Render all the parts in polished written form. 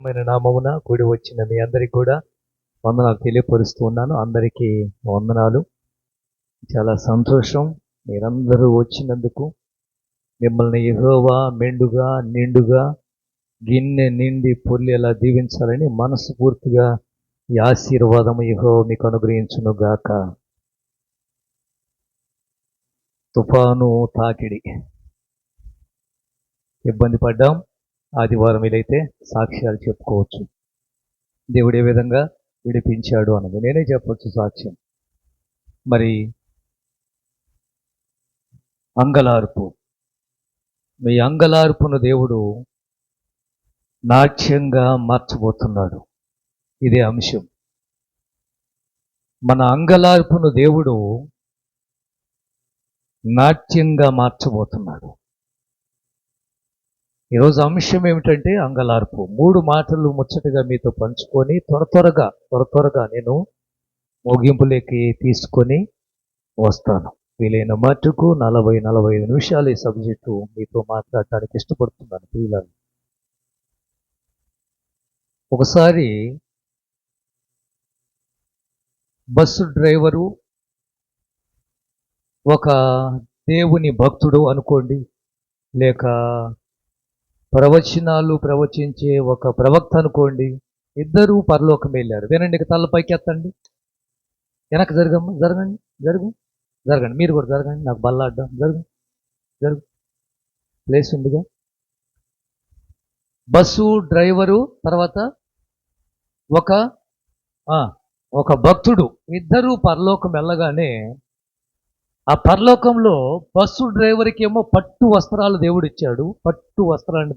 ఘనమైన నామమున కూడి వచ్చిన మీ అందరికీ కూడా వందనాలు తెలియపరుస్తూ ఉన్నాను. అందరికీ వందనాలు. చాలా సంతోషం మీరందరూ వచ్చినందుకు. మిమ్మల్ని యెహోవా మెండుగా నిండుగా గిన్నె నిండి పొర్లేలా దీవించాలని మనస్ఫూర్తిగా ఈ ఆశీర్వాదము యెహోవా మీకు అనుగ్రహించును గాక. తుఫాను తాకిడి ఇబ్బంది పడ్డాం. ఆదివారం వీలైతే సాక్ష్యాలు చెప్పుకోవచ్చు. దేవుడు ఏ విధంగా విడిపించాడు అన్నది నేనే చెప్పొచ్చు సాక్ష్యం. మరి అంగలార్పు, మీ అంగలార్పును దేవుడు నాట్యంగా మార్చబోతున్నాడు. ఇదే అంశం. మన అంగలార్పును దేవుడు నాట్యంగా మార్చబోతున్నాడు. ఈరోజు అంశం ఏమిటంటే అంగలార్పు. 3 మాటలు ముచ్చటగా మీతో పంచుకొని త్వర త్వరగా నేను ముగింపులోకి తీసుకొని వస్తాను. వీలైన మట్టుకు 40-45 నిమిషాలు ఈ సబ్జెక్టు మీతో మాట్లాడటానికి ఇష్టపడుతున్నాను పిల్లలు. ఒకసారి బస్సు డ్రైవరు ఒక దేవుని భక్తుడు అనుకోండి, లేక ప్రవచనాలు ప్రవచించే ఒక ప్రవక్త అనుకోండి, ఇద్దరూ పరలోకం వెళ్ళారు. వినండి, తల పైకి ఎత్తండి, వెనక్కి జరగండి, జరగండి, మీరు కూడా జరగండి, నాకు బల్లాడ్డం, జరుగు ప్లేస్ ఉందిగా. బస్సు డ్రైవరు తర్వాత ఒక భక్తుడు, ఇద్దరూ పరలోకం వెళ్ళగానే ఆ పరలోకంలో బస్సు డ్రైవర్కి ఏమో పట్టు వస్త్రాలు దేవుడు ఇచ్చాడు. పట్టు వస్త్రాలు అంటే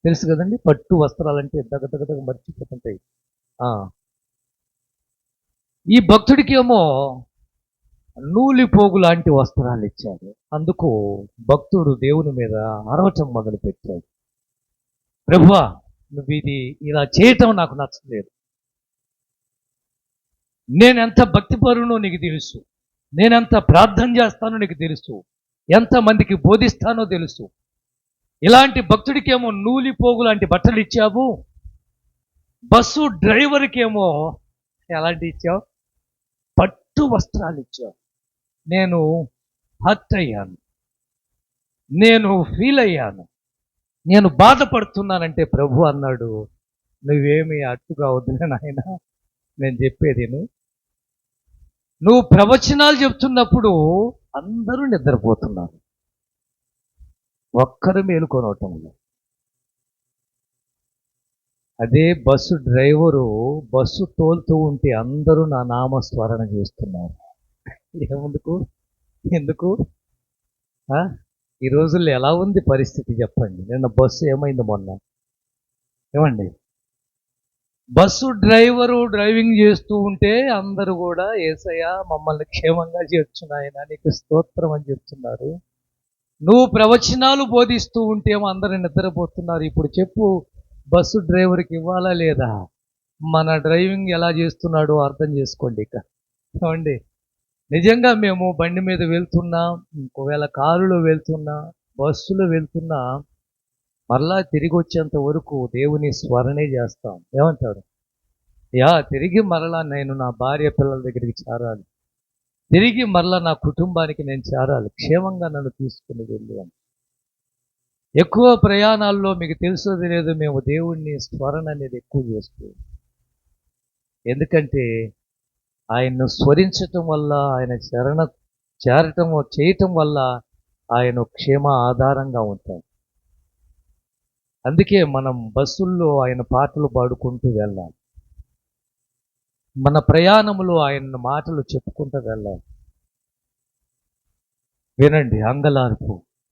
తెలుసు కదండి. పట్టు వస్త్రాలంటే దగ్గర మర్చిపోతుంటాయి. ఈ భక్తుడికి ఏమో నూలి పోగు లాంటి వస్త్రాలు ఇచ్చాడు. అందుకు భక్తుడు దేవుని మీద అరవటం మొదలు పెట్టాడు. ప్రభువా, నువ్వు ఇలా చేయటం నాకు నచ్చలేదు. నేనెంత భక్తిపరునో నీకు తెలుసు, నేనెంత ప్రార్థన చేస్తానో నీకు తెలుసు, ఎంతమందికి బోధిస్తానో తెలుసు. ఇలాంటి భక్తుడికి ఏమో నూలి పోగు లాంటి బట్టలు ఇచ్చావు, బస్సు డ్రైవర్కి ఏమో ఎలాంటి ఇచ్చావు? పట్టు వస్త్రాలు ఇచ్చావు. నేను హర్ట్ అయ్యాను, నేను ఫీల్ అయ్యాను, నేను బాధపడుతున్నానంటే ప్రభు అన్నాడు, నువ్వేమి అట్టుగా వద్దులే నాయనా, నేను చెప్పేది నువ్వు ప్రవచనాలు చెప్తున్నప్పుడు అందరూ నిద్రపోతున్నారు, ఒక్కరు మేలుకొనవటం లేదు. అదే బస్సు డ్రైవరు బస్సు తోలుతూ ఉంటే అందరూ నా నామస్మరణ చేస్తున్నారు. ఎందుకు ఈ రోజుల్లో ఎలా ఉంది పరిస్థితి చెప్పండి. నిన్న బస్సు ఏమైంది మొన్న? ఏమండి, బస్సు డ్రైవరు డ్రైవింగ్ చేస్తూ ఉంటే అందరూ కూడా యేసయ్య మమ్మల్ని క్షేమంగా చేర్చున్నాయన నీకు స్తోత్రం అని చెప్తున్నారు. నువ్వు ప్రవచనాలు బోధిస్తూ ఉంటేమో అందరూ నిద్రపోతున్నారు. ఇప్పుడు చెప్పు, బస్సు డ్రైవర్కి ఇవ్వాలా లేదా? మన డ్రైవింగ్ ఎలా చేస్తున్నాడో అర్థం చేసుకోండి. ఇక ఏమండి, నిజంగా మేము బండి మీద వెళ్తున్నా, ఒకవేళ కారులో వెళ్తున్నా, బస్సులో వెళ్తున్నా, మరలా తిరిగి వచ్చేంత వరకు దేవుని స్మరణే చేస్తాం. ఏమంటారు? తిరిగి మరలా నేను నా భార్య పిల్లల దగ్గరికి చేరాలి, తిరిగి మరలా నా కుటుంబానికి నేను చేరాలి, క్షేమంగా నన్ను తీసుకుని వెళ్ళి అని. ఎక్కువ ప్రయాణాల్లో మీకు తెలుసోది లేదు, మేము దేవుణ్ణి స్మరణ అనేది ఎక్కువ చేస్తూ, ఎందుకంటే ఆయన్ను స్మరించటం వల్ల, ఆయన చేయటం వల్ల ఆయన క్షేమ ఆధారంగా ఉంటాం. అందుకే మనం బస్సుల్లో ఆయన పాటలు పాడుకుంటూ వెళ్ళాలి, మన ప్రయాణంలో ఆయన మాటలు చెప్పుకుంటూ వెళ్ళాలి. వినండి,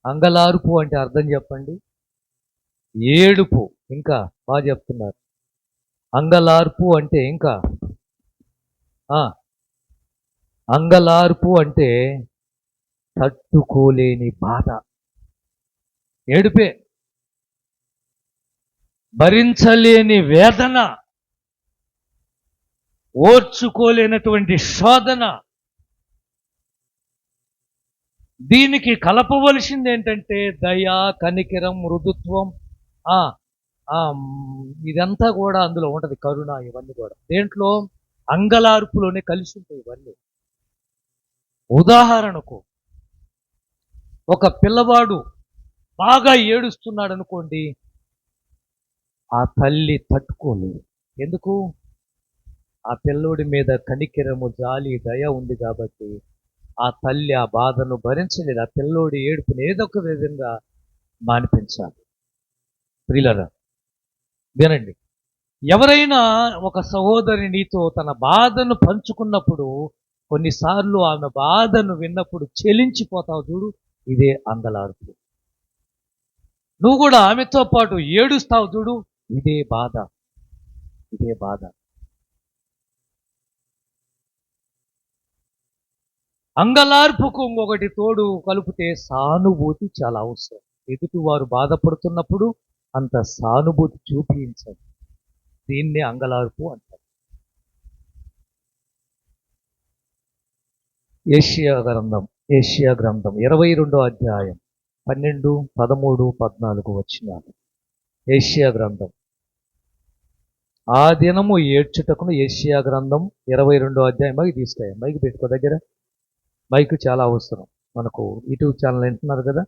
అంగలార్పు అంటే అర్థం చెప్పండి. ఏడుపు. ఇంకా బాగా చెప్తున్నారు. అంగలార్పు అంటే అంగలార్పు అంటే తట్టుకోలేని బాధ, ఏడుపే, భరించలేని వేదన, ఓర్చుకోలేనటువంటి శోధన. దీనికి కలపవలసింది ఏంటంటే దయ, కనికరం, మృదుత్వం, ఇదంతా కూడా అందులో ఉంటది, కరుణ ఇవన్నీ కూడా దేంట్లో అంగలార్పులోనే కలిసి ఉంటాయి ఇవన్నీ. ఉదాహరణకు ఒక పిల్లవాడు బాగా ఏడుస్తున్నాడు అనుకోండి, ఆ తల్లి తట్టుకోలేదు. ఎందుకు? ఆ పిల్లోడి మీద కనికెరము, జాలి, దయ ఉంది కాబట్టి ఆ తల్లి ఆ బాధను భరించలేదు. ఆ పిల్లోడి ఏడుపుని ఏదో ఒక విధంగా మానిపించాలి. ప్రియులారా వినండి, ఎవరైనా ఒక సహోదరి నీతో తన బాధను పంచుకున్నప్పుడు కొన్నిసార్లు ఆమె బాధను విన్నప్పుడు చెలించిపోతావు చూడు, ఇదే అంగలార్పు. నువ్వు కూడా ఆమెతో పాటు ఏడుస్తావు చూడు, ఇదే బాధ, ఇదే బాధ. అంగలార్పుకు ఇంకొకటి తోడు కలిపితే సానుభూతి చాలా అవసరం. ఎదుటి వారు బాధపడుతున్నప్పుడు అంత సానుభూతి చూపించండి. దీన్నే అంగలార్పు అంటారు. ఏషియా గ్రంథం 22వ అధ్యాయం 12, 13, 14 వచనాలు. ఏషియా గ్రంథం, ఆ దినము ఏడ్చుటకును. ఏషియా గ్రంథం 22వ అధ్యాయం. మైకి తీసుకెళ్ళి మైకి పెట్టుకో దగ్గర. మైక్ చాలా అవసరం మనకు. యూట్యూబ్ ఛానల్ వింటున్నారు కదా,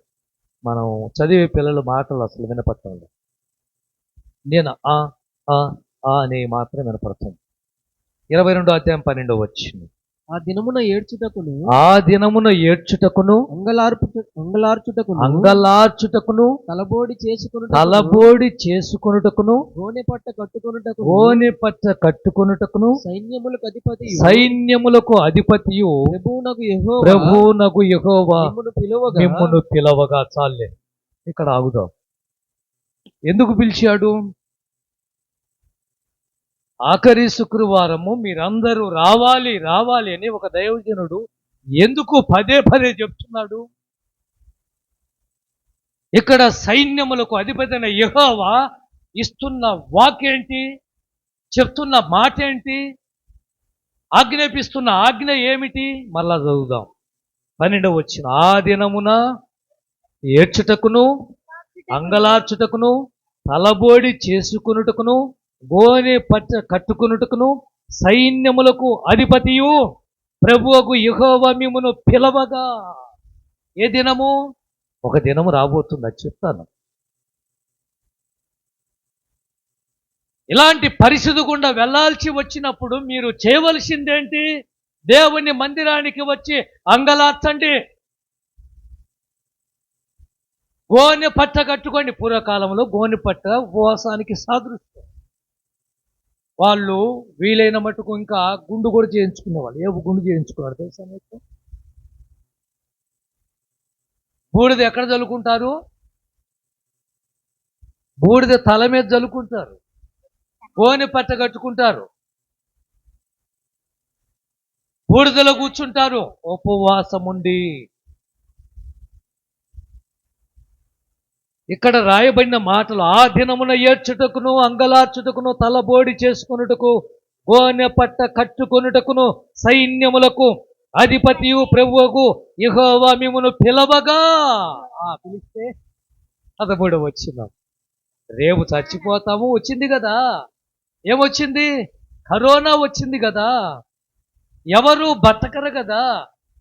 మనం చదివే పిల్లల మాటలు అసలు వినపడటం లేదు. నేను అనే మాత్రం వినపడుతుంది. 22వ అధ్యాయం 12వ వచనం. ఆ దినమున ఏడ్చుటకును అంగలార్చుటకును తలబోడి చేసుకొనుటకును గోనె పట్ట కట్టుకొనుటకును సైన్యములకు అధిపతియు ప్రభువునగు యెహోవా మిమ్మును పిలవగా. చాలే, ఇక్కడ ఆగుదాం. ఎందుకు పిలిచాడు? ఆఖరి శుక్రవారము మీరందరూ రావాలి రావాలి అని ఒక దైవజనుడు ఎందుకు పదే పదే చెప్తున్నాడు? ఇక్కడ సైన్యములకు అధిపతి యెహోవా ఇస్తున్న వాక్యేంటి? చెప్తున్న మాట ఏంటి? ఆజ్ఞాపిస్తున్న ఆజ్ఞ ఏమిటి? మళ్ళా చదువుదాం. 12వ వచనం. ఆ దినమున ఏడ్చుటకును అంగలార్చుటకును తలబోడి చేసుకునుటకును గోనె పట్ట కట్టుకునుటకును సైన్యములకు అధిపతియు ప్రభువుకు యెహోవా మిమ్మును పిలవగా. ఏ దినము? ఒక దినము రాబోతుంది, అది చెప్తాను. ఇలాంటి పరిస్థితి గుండా వెళ్ళాల్సి వచ్చినప్పుడు మీరు చేయవలసిందేంటి? దేవుని మందిరానికి వచ్చి అంగలార్చండి. గోనె పట్ట కట్టుకోండి. పూర్వకాలంలో గోనె పట్ట ఉపవాసానికి సాదృశ్యం. వాళ్ళు వీలైన మటుకు ఇంకా గుండు కూడా చేయించుకునేవాళ్ళు. ఏ గుండు చేయించుకున్నారు తెలుసా మీకు? బూడిద ఎక్కడ చల్లుకుంటారు? బూడిద తల మీద చల్లుకుంటారు. గోనె పట్ట కట్టుకుంటారు, బూడిదలో కూర్చుంటారు ఉపవాసం ఉండి. ఇక్కడ రాయబడిన మాటలు, ఆ దినమున ఏడ్చుటకును అంగలార్చుటకును తలబోడి చేసుకొనుటకు గోనె పట్ట కట్టుకొనుటకును సైన్యములకు అధిపతియు ప్రభువుకు యెహోవా మిమ్మును పిలవగా. పిలిస్తే 13వ వచనం. రేపు చచ్చిపోతాము వచ్చింది కదా. ఏమొచ్చింది? కరోనా వచ్చింది కదా. ఎవరు బతకరు కదా.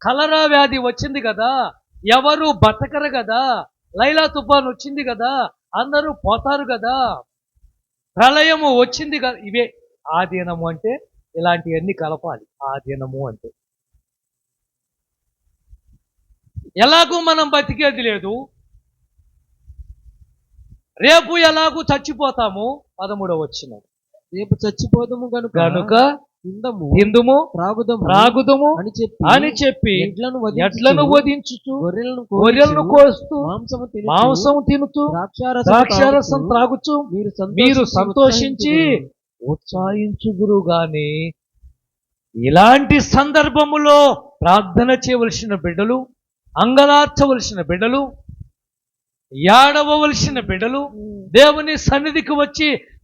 కలరా వ్యాధి వచ్చింది కదా. ఎవరు బతకరు కదా. లైలా తుఫాన్ వచ్చింది కదా, అందరూ పోతారు కదా. ప్రళయము వచ్చింది కదా. ఇవే ఆ దినము అంటే. ఇలాంటివన్నీ కలపాలి ఆ దినము అంటే. ఎలాగూ మనం బతికేది లేదు, రేపు ఎలాగూ చచ్చిపోతాము. 13వ వచనం. రేపు చచ్చిపోదాము గనుక తిందుము త్రాగుదము అని చెప్పి ఎడ్లను వధించుచు గొర్రెలను కోస్తూ మాంసము తినుతూ ద్రాక్షారసం త్రాగుచు మీరు సంతోషించి ఉత్సాహించుదురు గాని. ఇలాంటి సందర్భములో ప్రార్థన చేయవలసిన బిడ్డలు, అంగలార్చవలసిన బిడ్డలు, ఏడవలసిన బిడ్డలు, దేవుని సన్నిధికి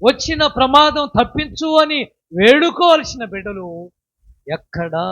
వచ్చిన ప్రమాదం తప్పించు అని వేడుకోవలసిన బిడ్డలు ఎక్కడా?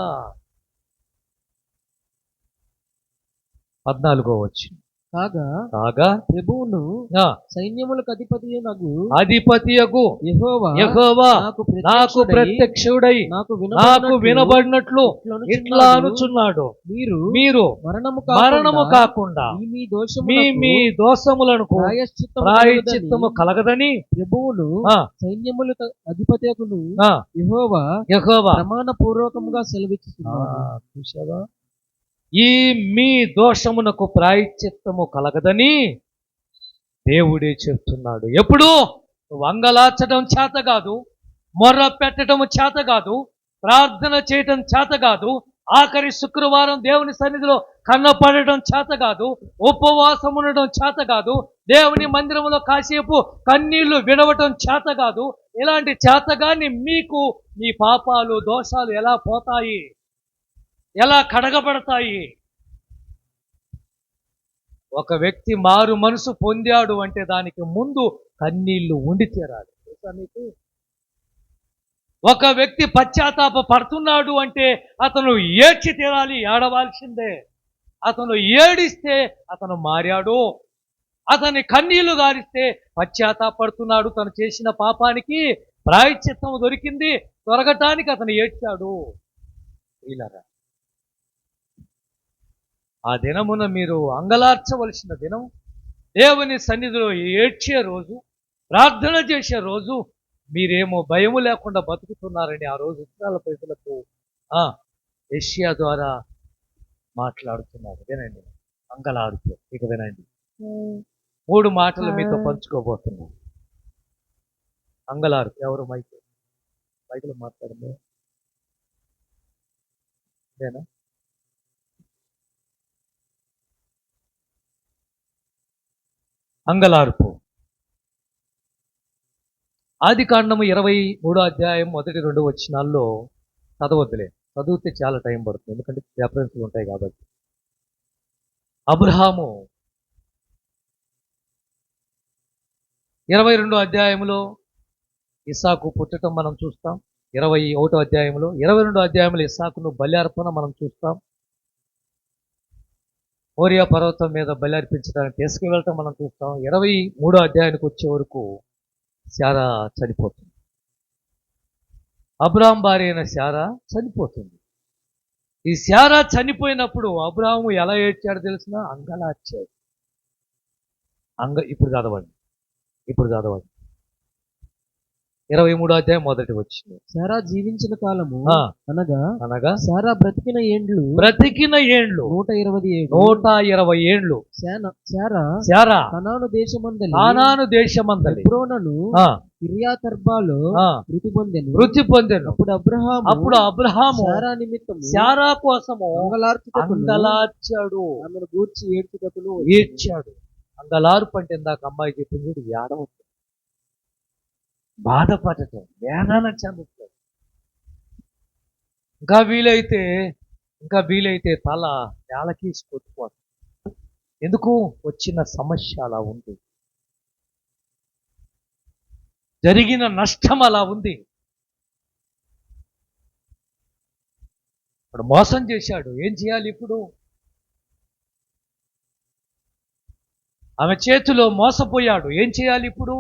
14వ వచనం. కాగా ప్రభువును ఆ, సైన్యములకు అధిపతియగు అధిపతియగు యెహోవా యెహోవా నాకు ప్రత్యక్షుడై ప్రత్యక్షుడై నాకు నాకు వినబడినట్లు ఇట్లా ఇట్లా అనుచున్నాడు. మీరు మీరు మరణము మరణము కాకుండా మీ మీ దోషములకు మీ దోషములకు ప్రాయశ్చిత్తము ప్రాయశ్చిత్తము కలగదని ప్రభువును ఆ, సైన్యములకు అధిపతియగును ఆ, యెహోవా యెహోవా ప్రమాణ పూర్వకముగా సెలవిస్తున్నాడు. చూసావా, ఈ మీ దోషమునకు ప్రాయశ్చిత్తము కలగదని దేవుడే చెప్తున్నాడు. ఎప్పుడు నువ్వు అంగలార్చడం చేత కాదు, మొర్ర పెట్టడం చేత కాదు, ప్రార్థన చేయటం చేత కాదు, ఆఖరి శుక్రవారం దేవుని సన్నిధిలో కన్నపడటం చేత కాదు, ఉపవాసం ఉండడం చేత కాదు, దేవుని మందిరంలో కాసేపు కన్నీళ్లు విడవటం చేత కాదు. ఇలాంటి చేతగాని మీకు మీ పాపాలు దోషాలు ఎలా పోతాయి, ఎలా కడగబడతాయి? ఒక వ్యక్తి మారు మనసు పొందాడు అంటే దానికి ముందు కన్నీళ్లు ఉండి తీరాలి. తెలుసా మీకు? ఒక వ్యక్తి పశ్చాత్తాప పడుతున్నాడు అంటే అతను ఏడ్చి తీరాలి, ఏడవాల్సిందే. అతను ఏడిస్తే అతను మారాడు. అతని కన్నీళ్లు గారిస్తే పశ్చాత్తాపడుతున్నాడు, తను చేసిన పాపానికి ప్రాయశ్చిత్తం దొరికింది, దొరకటానికి అతను ఏడ్చాడు. వీళ్ళరా, ఆ దినమున మీరు అంగలార్చవలసిన దినం, దేవుని సన్నిధిలో ఏడ్చే రోజు, ప్రార్థన చేసే రోజు. మీరేమో భయము లేకుండా బతుకుతున్నారని ఆ రోజు ఇశ్రాయేలు ప్రజలకు యెషయా ద్వారా మాట్లాడుతున్నారు. వినండి, అంగలాడుతూ. ఇక వినండి, 3 మాటలు మీతో పంచుకోబోతున్నాను. అంగలాడుతూ. ఎవరు మైకులో మాట్లాడండి. నేనా? అంగలార్పు. ఆదికాండము 23వ అధ్యాయం 1-2 వచనాల్లో చదవద్దులే, చదివితే చాలా టైం పడుతుంది, ఎందుకంటే రెఫరెన్స్లు ఉంటాయి కాబట్టి. అబ్రహాము 22వ అధ్యాయంలో ఇస్సాకు పుట్టడం మనం చూస్తాం. 21వ అధ్యాయంలో, 22వ అధ్యాయంలో ఇస్సాకును బలి అర్పణ మనం చూస్తాం. మోరియా పర్వతం మీద బలి అర్పించడానికి తీసుకువెళ్ళటం మనం చూస్తాం. 23వ అధ్యాయానికి వచ్చే వరకు శారా చనిపోతుంది. అబ్రాహాం భార్య అయిన శారా చనిపోతుంది. ఈ శారా చనిపోయినప్పుడు అబ్రాహాము ఎలా ఏడ్చాడు తెలిసిన? అంగలార్చాడు. ఇప్పుడు చదవండి 23వ అధ్యాయం 1వ వచనం. శారా జీవించిన కాలము అనగా శారా బ్రతికిన ఏండ్లు 120 ఏండ్లు. శారా కనాను దేశమందలి హెబ్రోనును కిర్యాతర్బాలో మృతి పొందెను. అప్పుడు అబ్రహాము శారా నిమిత్తము శారా కోసము అంగలార్చుటకును అంగలార్చాడు, ఆమెను గూర్చి ఏడ్చాడు. అంగలార్పు అంటే ఇందాక అమ్మాయి చెప్పింది, ఏడవటం, బాధపడటం, వేదన చెందటం. ఇంకా వీలైతే తల నేలకీసి కొట్టుకోవడం. ఎందుకు? వచ్చిన సమస్య అలా ఉంది, జరిగిన నష్టం అలా ఉంది. ఇప్పుడు మోసం చేశాడు, ఏం చేయాలి ఇప్పుడు? ఆమె చేతిలో మోసపోయాడు, ఏం చేయాలి ఇప్పుడు?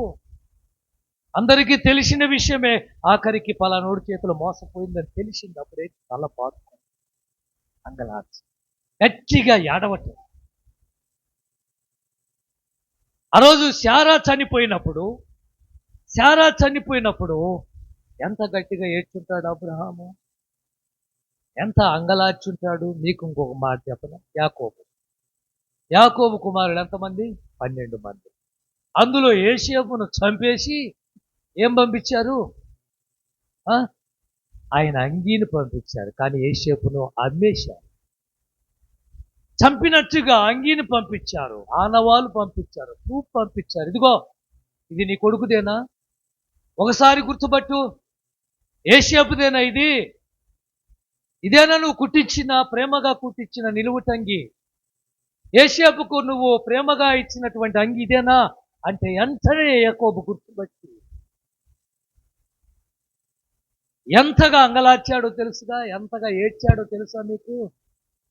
అందరికీ తెలిసిన విషయమే, ఆఖరికి పలానోడి చేతిలో మోసపోయిందని తెలిసింది. అప్పుడే తల పాతుకొని అంగలార్చి గట్టిగా ఏడవటం. ఆ రోజు శారా చనిపోయినప్పుడు ఎంత గట్టిగా ఏడ్చుంటాడు అబ్రహాము, ఎంత అంగలార్చుంటాడు. మీకు ఇంకొక మాట చెప్పను. యాకోబు కుమారుడు ఎంతమంది? 12 మంది. అందులో యోసేపును చంపేసి ఏం పంపించారు? ఆయన అంగీని పంపించారు, కానీ యోసేపును అమ్మేశారు. చంపినట్టుగా అంగీని పంపించారు, ఆనవాళ్ళు పంపించారు, ప్రూఫ్ పంపించారు. ఇదిగో, ఇది నీ కొడుకుదేనా? ఒకసారి గుర్తుపట్టు, యోసేపుదేనా ఇది? ఇదేనా నువ్వు ప్రేమగా కుట్టించిన నిలువుటంగి? యోసేపుకు నువ్వు ప్రేమగా ఇచ్చినటువంటి అంగి ఇదేనా అంటే ఎంతనే యాకోబు గుర్తుపట్టి ఎంతగా అంగలార్చాడో తెలుసుగా, ఎంతగా ఏడ్చాడో తెలుసా మీకు?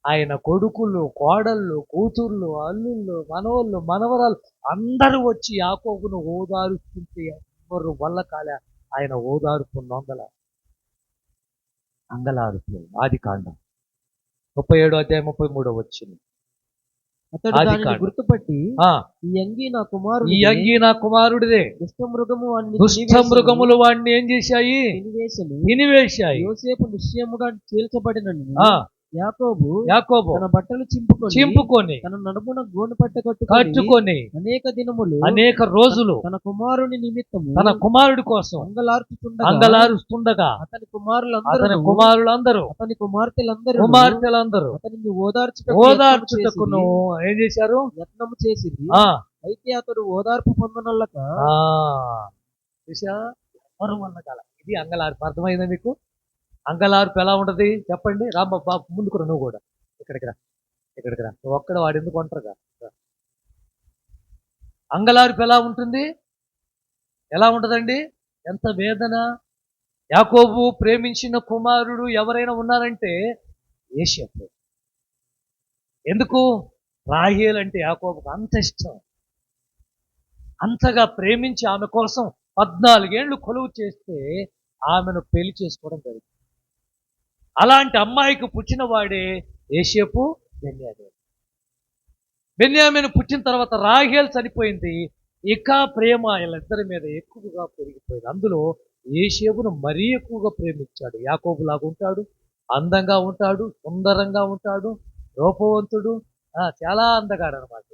ఆయన కొడుకులు, కోడళ్ళు, కూతుర్లు, అల్లుళ్ళు, మనవళ్ళు, మనవరాలు అందరూ వచ్చి యాకోబును ఓదారుస్తుంటే ఎవ్వరు వల్ల కాలే. ఆయన ఓదార్పు అంగలారుపు. ఆది కాండం 37 అధ్యాయం 33 వచ్చింది. అతడు ఆది దానిని కాండం. గుర్తుపట్టి ఆ, ఈ అంగీ నా ఈ కుమారుడు అంగీ నా కుమారుడిదే. దుష్టమృగము వాణ్ణి దుష్ట మృగములు వాడిని ఏం చేశాయి? తినివేశను. తినివేశాయి. యోసేపు నిశ్చయముగా చీల్చబడినను ఆ, యాకోబు యాకోబు తన బట్టలు చింపుకొని తన నడుమున గోను పట్ట కట్టుకొని అనేక దినములు అనేక రోజులు తన కుమారుని నిమిత్తము తన కుమారుడి కోసం అంగలారుస్తుండగా అతని కుమారులందరూ అతని కుమారులందరూ అతని కుమార్తెలందరూ కుమార్తెలందరూ అతనిని ఓదార్చుటకును ఏం చేశారు? యత్నము చేసింది. ఆ, అయితే అతడు ఓదార్పు పొందనల్లక ఆ, చూసా? ఎవరు వల్ల కాల. ఇది అంగలార్పు. అర్థమైందా మీకు? అంగలార్పు ఎలా ఉంటది చెప్పండి. రామ్మ బాబు ముందుకు రా, నువ్వు కూడా ఇక్కడికి రా. నువ్వు ఒక్కడ వాడు ఎందుకు ఒంటరిగా రా. అంగలార్పు ఎలా ఉంటుంది? ఎలా ఉంటదండి? ఎంత వేదన. యాకోబు ప్రేమించిన కుమారుడు ఎవరైనా ఉన్నారంటే యోసేపు. ఎందుకు? రాహేల్ అంటే యాకోబుకు అంత ఇష్టం. అంతగా ప్రేమించి ఆమె కోసం 14 ఏళ్ళు కొలువు చేస్తే ఆమెను పెళ్లి చేసుకోవడం జరిగింది. అలాంటి అమ్మాయికి పుట్టిన వాడే యోసేపు, బెన్యామీను. బెన్యామీను పుట్టిన తర్వాత రాహేల్ చనిపోయింది. ఇక ప్రేమ వీళ్ళిద్దరి మీద ఎక్కువగా పెరిగిపోయింది. అందులో యోసేపును మరీ ఎక్కువగా ప్రేమించాడు. యాకోబులాగా ఉంటాడు, అందంగా ఉంటాడు, సుందరంగా ఉంటాడు, రూపవంతుడు, చాలా అందగాడు అనమాట.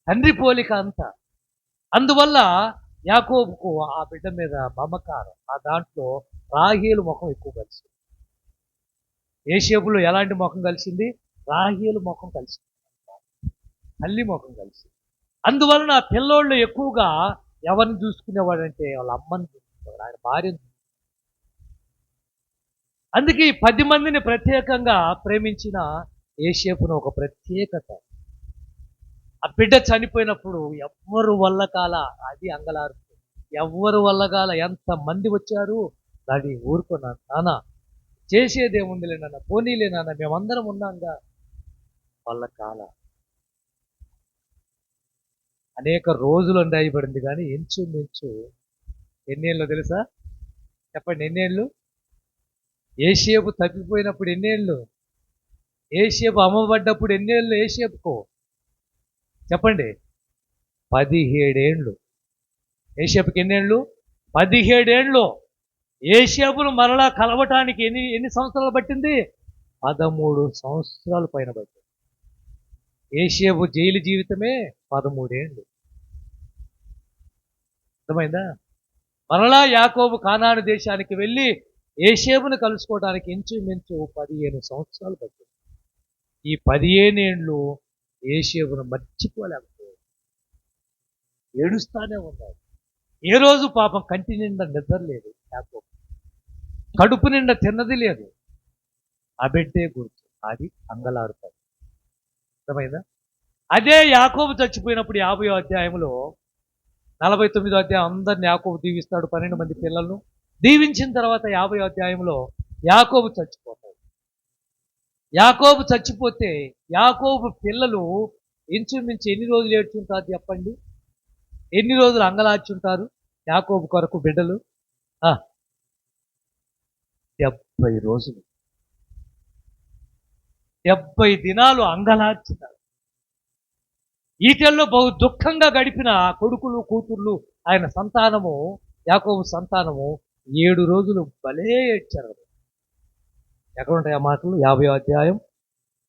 తండ్రి పోలిక అంతా. అందువల్ల యాకోబుకు ఆ బిడ్డ మీద మమకారం. ఆ దాంట్లో రాహేలు ముఖం ఎక్కువ కలిసింది. యోసేపులో ఎలాంటి ముఖం కలిసింది? రాహేలు ముఖం కలిసింది, తల్లి ముఖం కలిసింది. అందువలన ఆ పిల్లోళ్ళు ఎక్కువగా ఎవరిని చూసుకునేవాడంటే వాళ్ళ అమ్మని చూసుకునేవాడు, ఆయన భార్యను. అందుకే ఈ 10 మందిని ప్రత్యేకంగా ప్రేమించిన యోసేపును ఒక ప్రత్యేకత. ఆ బిడ్డ చనిపోయినప్పుడు ఎవ్వరు వల్ల కాల. అది అంగలార్పు. ఎవ్వరు వల్ల కాల. ఎంత మంది వచ్చారు, అది ఊరుకున్నాను. నాన్న చేసేదేముందిలే నాన్న, పోనీలే నాన్న, మేమందరం ఉన్నాంగా. వల్ల కాల. అనేక రోజులు రాయబడింది కానీ ఇంచుమించు ఎన్నేళ్ళు తెలుసా? చెప్పండి, ఎన్నేళ్ళు? యోసేపు తప్పిపోయినప్పుడు ఎన్నేళ్ళు? యోసేపు అమ్మబడ్డప్పుడు ఎన్నేళ్ళు యోసేపుకు? చెప్పండి. 17 ఏళ్ళు. యోసేపుకి ఎన్నేళ్ళు? 17 ఏళ్ళు. యోసేపును మరలా కలవటానికి ఎన్ని సంవత్సరాలు పట్టింది? 13 సంవత్సరాలు పైన పట్టింది. యోసేపు జైలు జీవితమే 13 ఏళ్ళు. అర్థమైందా? మరలా యాకోబు కానాను దేశానికి వెళ్ళి యోసేపును కలుసుకోవడానికి ఇంచుమించు 15 సంవత్సరాలు పట్టింది. ఈ 15 ఏళ్ళు యోసేపును మర్చిపోలేకపోయాడు. ఏడుస్తానే ఉన్నాడు. ఏ రోజు పాపం కంటి నిండా నిద్ర లేదు యాకోబు, కడుపు నిండా తిన్నది లేదు. ఆ బిడ్డే గుర్తు. అది అంగలారుతాడు. అర్థమైందా? అదే యాకోబు చచ్చిపోయినప్పుడు 50వ అధ్యాయంలో 49వ అధ్యాయం అందరిని యాకోబు దీవిస్తాడు, 12 మంది పిల్లలను దీవించిన తర్వాత 50వ అధ్యాయంలో యాకోబు చచ్చిపోతాడు. యాకోబు చచ్చిపోతే యాకోబు పిల్లలు ఇంచుమించు ఎన్ని రోజులు ఏడ్చుంటారు చెప్పండి? ఎన్ని రోజులు అంగలార్చుంటారు యాకోబు కొరకు బిడ్డలు? 70 రోజులు, 70 దినాలు అంగలార్చుతారు. ఈటెల్లో బహు దుఃఖంగా గడిపిన కొడుకులు, కూతుర్లు, ఆయన సంతానము, యాకోబు సంతానము 7 రోజులు భలే ఏడ్చారు. ఎక్కడుంటాయి ఆ మాటలు? 50వ అధ్యాయం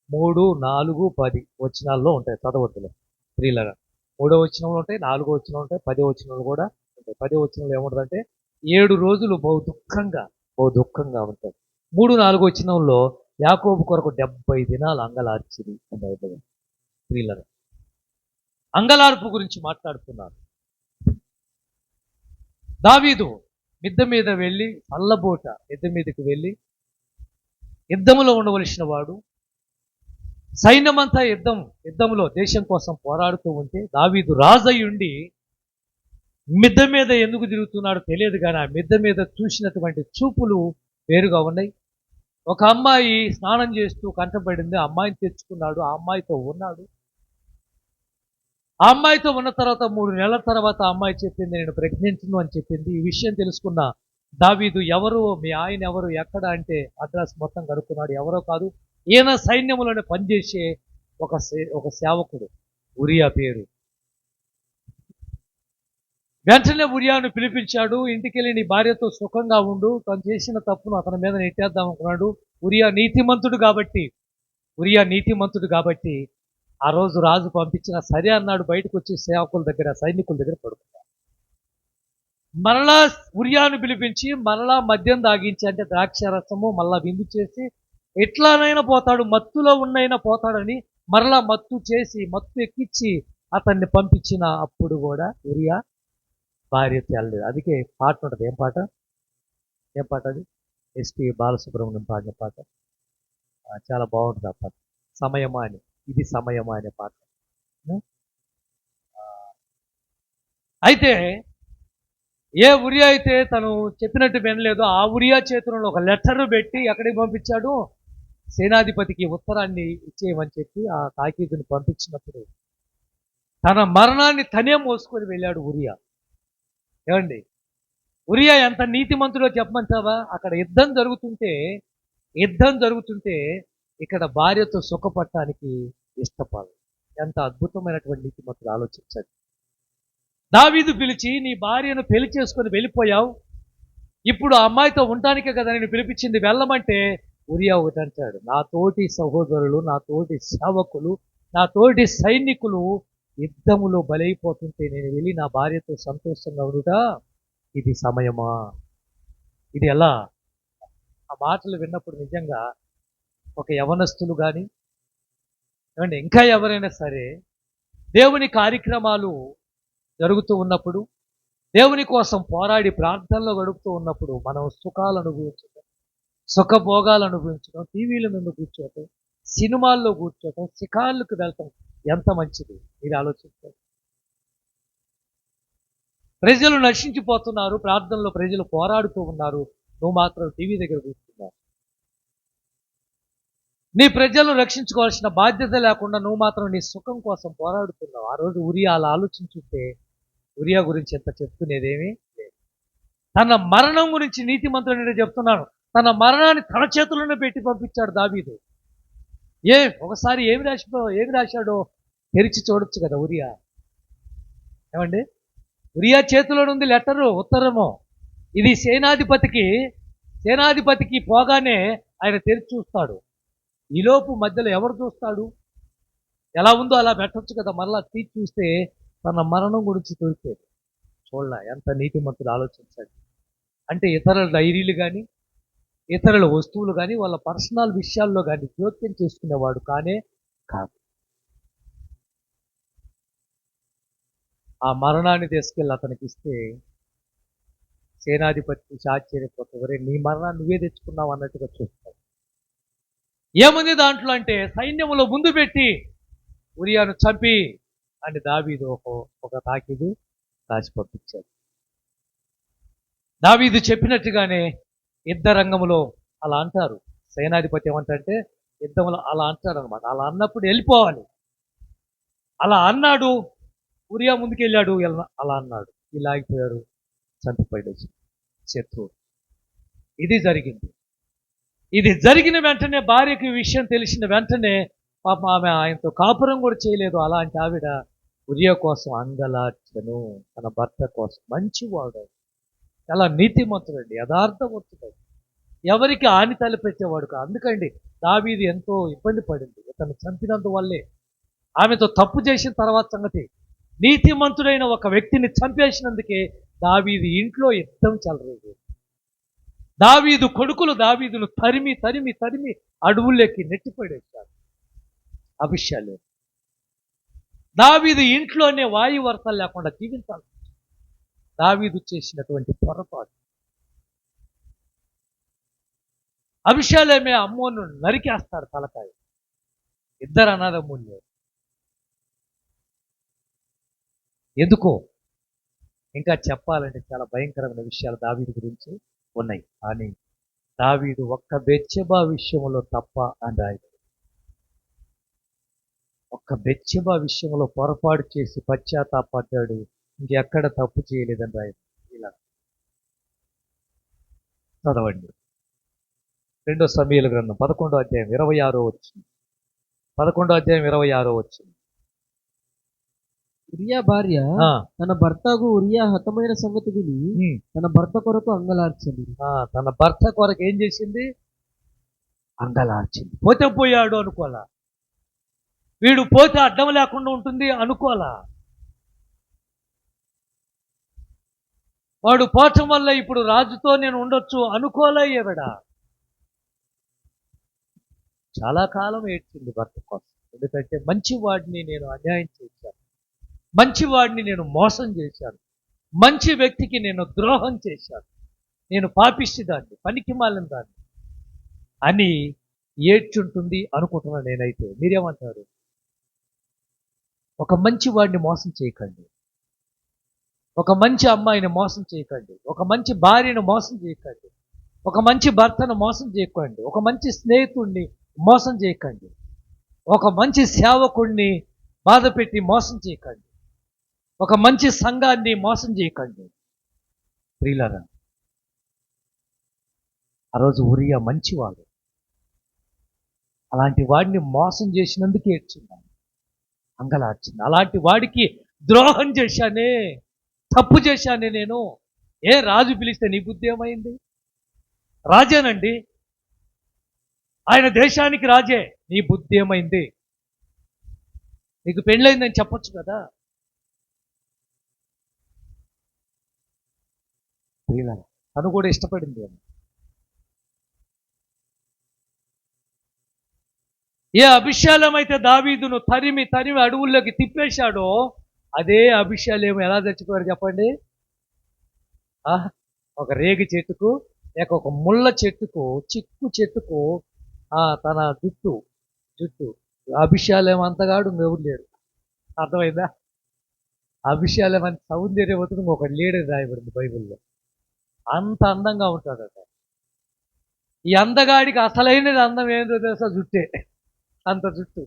3, 4, 10 వచనాల్లో ఉంటాయి. చదవద్దులే స్త్రీలగా. 3వ వచనంలో ఉంటాయి, 4వ వచనంలో ఉంటాయి, 10వ వచనంలో కూడా ఉంటాయి. 10వ వచనంలో ఏముంటుందంటే 7 రోజులు బహు దుఃఖంగా ఉంటాయి. 3, 4 వచనంలో యాకోబు కొరకు 70 దినాలు అంగలార్చింది అంటే స్త్రీలను. అంగలార్పు గురించి మాట్లాడుతున్నారు. దావీదు మిద్దె మీద వెళ్ళి అల్లబోట మిద్దె మీదకి వెళ్ళి యుద్ధములో ఉండవలసిన వాడు, సైన్యమంతా యుద్ధంలో దేశం కోసం పోరాడుతూ ఉంటే దావీదు రాజయ్యుండి మిద్దె మీద ఎందుకు తిరుగుతున్నాడో తెలియదు కానీ ఆ మిద్దె మీద చూసినటువంటి చూపులు వేరుగా ఉన్నాయి. ఒక అమ్మాయి స్నానం చేస్తూ కంటపడింది. ఆ అమ్మాయిని తెచ్చుకున్నాడు. ఆ అమ్మాయితో ఉన్నాడు. ఆ అమ్మాయితో ఉన్న తర్వాత 3 నెలల తర్వాత ఆ అమ్మాయి చెప్పింది, నేను ప్రెగ్నెంట్ను అని చెప్పింది. ఈ విషయం తెలుసుకున్న దావీదు, ఎవరు మీ ఆయన, ఎవరు ఎక్కడ అంటే అడ్రస్ మొత్తం కనుక్కున్నాడు. ఎవరో కాదు, ఈయన సైన్యములోనే పనిచేసే ఒక సేవకుడు, ఉరియా పేరు. వెంటనే ఉరియాను పిలిపించాడు. ఇంటికెళ్ళి నీ భార్యతో సుఖంగా ఉండు, తను చేసిన తప్పును అతని మీద నెట్టేద్దాం అనుకున్నాడు. ఉరియా నీతిమంతుడు కాబట్టి ఆ రోజు రాజు పంపించిన సరే అన్నాడు. బయటకు వచ్చి సేవకుల దగ్గర, సైనికుల దగ్గర పడుకున్నాడు. మరలా ఉరియాను పిలిపించి మరలా మద్యం తాగించి, అంటే ద్రాక్ష రసము మళ్ళా విందు చేసి, ఎట్లానైనా పోతాడు, మత్తులో ఉన్నైనా పోతాడని మరలా మత్తు ఎక్కించి అతన్ని పంపించిన అప్పుడు కూడా ఉరియా భార్య తేలలేదు. అందుకే పాట ఉంటుంది. ఏం పాట అది? ఎస్పి బాలసుబ్రహ్మణ్యం పాడిన పాట. చాలా బాగుంటుంది ఆ పాట. సమయమా అని, ఇది సమయమా అనే పాట. ఆ, అయితే ఏ ఉరియా అయితే తను చెప్పినట్టు వినలేదో, ఆ ఉరియా చేతులలో ఒక లెటర్ పెట్టి ఎక్కడికి పంపించాడు? సేనాధిపతికి ఉత్తరాన్ని ఇచ్చేయమని చెప్పి ఆ తాకీదుని పంపించినప్పుడు తన మరణాన్ని తనే మోసుకొని వెళ్ళాడు ఉరియా. ఏమండి, ఉరియా ఎంత నీతిమంతుడో చెప్పమంటావా? అక్కడ యుద్ధం జరుగుతుంటే ఇక్కడ భార్యతో సుఖపడటానికి ఇష్టపడదు. ఎంత అద్భుతమైనటువంటి నీతిమంతుడు, ఆలోచించండి. దావీదు పిలిచి, నీ భార్యను పెళ్లి చేసుకొని వెళ్ళిపోయావు, ఇప్పుడు ఆ అమ్మాయితో ఉండటానికే కదా నేను పిలిపించింది, వెళ్ళమంటే ఉరియా ఒకటి అంటాడు, నా తోటి సహోదరులు, నా తోటి సేవకులు, నా తోటి సైనికులు యుద్ధములో బలైపోతుంటే నేను వెళ్ళి నా భార్యతో సంతోషంగా ఉండుట ఇది సమయమా? ఇది ఎలా? ఆ మాటలు విన్నప్పుడు నిజంగా ఒక యవనస్తులు కానీ, ఏమంటే ఇంకా ఎవరైనా సరే, దేవుని కార్యక్రమాలు జరుగుతూ ఉన్నప్పుడు, దేవుని కోసం పోరాడి ప్రార్థనలో గడుపుతూ ఉన్నప్పుడు మనం సుఖాలు అనుభవించడం, సుఖభోగాలు అనుభవించడం, టీవీల ముందు కూర్చోవటం, సినిమాల్లో కూర్చోవటం, శిఖార్లకు వెళ్తాం ఎంత మంచిది మీరు ఆలోచించండి. ప్రజలు నశించిపోతున్నారు, ప్రార్థనలో ప్రజలు పోరాడుతూ ఉన్నారు, నువ్వు మాత్రం టీవీ దగ్గర కూర్చున్నావు. నీ ప్రజలను రక్షించుకోవాల్సిన బాధ్యత లేకుండా నువ్వు మాత్రం నీ సుఖం కోసం పోరాడుతున్నావు. ఆ రోజు ఉరియా అలా ఆలోచించుంటే ఉరియా గురించి ఎంత చెప్పుకునేదేమీ లేదు. తన మరణం గురించి నీతిమంతుడు నేను చెప్తున్నాను, తన మరణాన్ని తన చేతుల్లోనే పెట్టి పంపించాడు దావీదు. ఒకసారి ఏమి రాశాడో తెరిచి చూడొచ్చు కదా ఉరియా. ఏమండి, ఉరియా చేతిలో ఉంది లెటరు, ఉత్తరము. ఇది సేనాధిపతికి పోగానే ఆయన తెరిచి చూస్తాడు. ఈలోపు మధ్యలో ఎవరు చూస్తాడు? ఎలా ఉందో అలా పెట్టొచ్చు కదా, మరలా తీసి చూస్తే తన మరణం గురించి దొరికేది. చూడలే, ఎంత నీతిమంతుడు ఆలోచించండి. అంటే ఇతరుల డైరీలు కానీ, ఇతరుల వస్తువులు కానీ, వాళ్ళ పర్సనల్ విషయాల్లో కానీ జోక్యం చేసుకునేవాడు కానే కాదు. ఆ మరణాన్ని తీసుకెళ్ళి అతనికి ఇస్తే సేనాధిపతి చూసి ఆశ్చర్యపోతే, నీ మరణాన్ని నువ్వే తెచ్చుకున్నావు అన్నట్టుగా చూస్తాడు. ఏముంది దాంట్లో అంటే, సైన్యములో ముందు పెట్టి ఉరియాను చంపి అని దావీదు ఒక తాకీదు రాసి పంపించాడు. దావీదు చెప్పినట్టుగానే యుద్ధ రంగంలో అలా అంటారు. సేనాధిపతి ఏమంటారంటే యుద్ధంలో అలా అంటాడు అనమాట. అలా అన్నప్పుడు వెళ్ళిపోవాలి. అలా అన్నాడు, ఉరియా ముందుకెళ్ళాడు, అలా అన్నాడు, ఇలా ఆగిపోయారు, చంపిపోయాడు శత్రువు. ఇది జరిగింది. ఇది జరిగిన వెంటనే భార్యకి విషయం తెలిసిన వెంటనే పాప ఆమె ఆయనతో కాపురం కూడా చేయలేదు. అలాంటి ఆవిడ ఉరియా కోసం అంగలార్చను, తన భర్త కోసం. మంచివాడు, చాలా నీతిమంతుడండి, యథార్థవంతుడు, ఎవరికి హాని తలపెట్టేవాడు కాదు. అందుకండి దావీదు ఎంతో ఇబ్బంది పడింది తను చంపినందువల్లే. ఆమెతో తప్పు చేసిన తర్వాత సంగతి, నీతిమంతుడైన ఒక వ్యక్తిని చంపేసినందుకే దావీదు ఇంట్లో యుద్ధం చెలరేగేది. దావీదు కొడుకులు దావీదును తరిమి తరిమి తరిమి అడవుల్లోకి నెట్టిపడేశారు. అభిషాలు దావీదు ఇంట్లోనే వాయువర్తలు లేకుండా జీవించాలి. దావీదు చేసినటువంటి పొరపాటు. అభిషాలేమే అమ్మోను నరికేస్తాడు తలకాయ. ఇద్దరు అన్నదమ్ముళ్ళు. ఎందుకో ఇంకా చెప్పాలంటే చాలా భయంకరమైన విషయాలు దావీదు గురించి ఉన్నాయి. కానీ దావీదు ఒక్క బెత్షెబా విషయంలో తప్ప అని రాయడు. ఒక్క బెత్షెబా విషయంలో పొరపాటు చేసి పశ్చాత్తాపడ్డాడు, ఇంకెక్కడ తప్పు చేయలేదని రాయడు. ఇలా చదవండి. 2 సమూయేలు గ్రంథం 11వ అధ్యాయం 26వ వచనం. 11వ అధ్యాయం 26వ వచనం. ఉరియా భార్య ఆ, తన భర్తకు ఉరియా హతమైన సంగతి విని ఉమ్, తన భర్త కొరకు అంగలార్చింది. తన భర్త కొరకు ఏం చేసింది? అంగలార్చింది. పోతే పోయాడు అనుకోలా, వీడు పోతే అడ్డం లేకుండా ఉంటుంది అనుకోలా. వాడు పోవటం వల్ల ఇప్పుడు రాజుతో నేను ఉండొచ్చు అనుకోలే ఈవిడ. చాలా కాలం ఏడ్చింది భర్త కోసం. ఎందుకంటే మంచివాడిని నేను అన్యాయం చేశాను, మంచివాడిని నేను మోసం చేశాను, మంచి వ్యక్తికి నేను ద్రోహం చేశాను, నేను పాపిష్టిదాన్ని, పనికి మాలిన దాన్ని అని ఏడ్చుంటుంది అనుకుంటున్నాను నేనైతే. మీరేమంటారు? ఒక మంచి వాడిని మోసం చేయకండి, ఒక మంచి అమ్మాయిని మోసం చేయకండి, ఒక మంచి భార్యను మోసం చేయకండి, ఒక మంచి భర్తను మోసం చేయకండి, ఒక మంచి స్నేహితుడిని మోసం చేయకండి, ఒక మంచి సేవకుడిని బాధపెట్టి మోసం చేయకండి, ఒక మంచి సంఘాన్ని మోసం చేయకండి. ప్రియులారా, ఆ రోజు ఉరియా మంచివాడు, అలాంటి వాడిని మోసం చేసినందుకు ఏడ్చున్నాను, అంగలార్చింది. అలాంటి వాడికి ద్రోహం చేశానే, తప్పు చేశానే నేను. రాజు పిలిస్తే నీ బుద్ధి ఏమైంది? రాజేనండి, ఆయన దేశానికి రాజే, నీ బుద్ధి ఏమైంది? నీకు పెళ్ళైందని చెప్పొచ్చు కదా. ప్రియులారా, తను కూడా ఇష్టపడింది ఏమో. ఏ అభిషేలం అయితే దావీదును తరిమి తరిమి అడవుల్లోకి తిప్పేశాడో, అదే అభిషేలం ఎలా చచ్చిపోయాడు చెప్పండి? ఒక రేగి చెట్టుకు, లేక ఒక ముళ్ళ చెట్టుకు, చిక్కు చెట్టుకు తన జుట్టు అభిషేలం అంతగాడు ఎవరు లేడు. అర్థమైందా? అభిషేలం అని సౌందర్యవతుడు ఒక లేడని రాయబడింది బైబిల్లో. అంత అందంగా ఉంటాడట. ఈ అందగాడికి అసలైనది అందం ఏంటో తెలుసా? జుట్టే. అంత జుట్టు.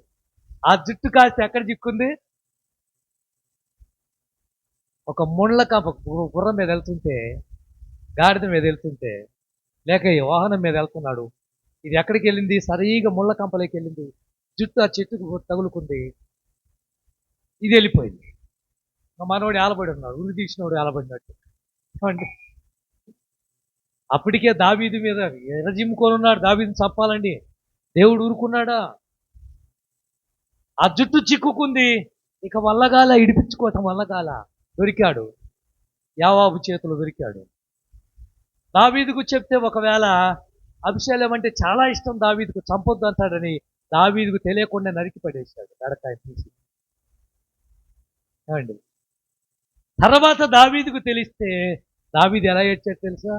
ఆ జుట్టు కాస్త ఎక్కడ చిక్కుంది? ఒక ముళ్ళ కంప, గుర్రం మీద వెళ్తుంటే, గాడిద మీద వెళ్తుంటే, లేక ఈ వాహనం మీద వెళ్తున్నాడు, ఇది ఎక్కడికి వెళ్ళింది? సరిగా ముళ్ళ కంపలోకి వెళ్ళింది, జుట్టు ఆ చెట్టుకు తగులుకుంది, ఇది వెళ్ళిపోయింది. మనవాడు ఏలబడి ఉన్నాడు, ఉరి తీసినవాడు ఏలబడినట్టు. అప్పటికే దావీదు మీద ఎర్రజిమ్ముకొని ఉన్నాడు, దావీదుని చంపాలండి. దేవుడు ఊరుకున్నాడా? ఆ జుట్టు చిక్కుకుంది, ఇక వల్లగాల, ఇడిపించుకోవటం వల్లగాల. దొరికాడు, యావాబు చేతులు దొరికాడు. దావీదుకు చెప్తే ఒకవేళ అభిషేలం అంటే చాలా ఇష్టం దావీదుకు, చంపొద్దు అంటాడని దావీదుకు తెలియకుండా నరికి పడేశాడు గడకాయ తీసి. ఏమండి? తర్వాత దావీదుకు తెలిస్తే దావీదు ఎలా ఏడ్చాడు తెలుసా?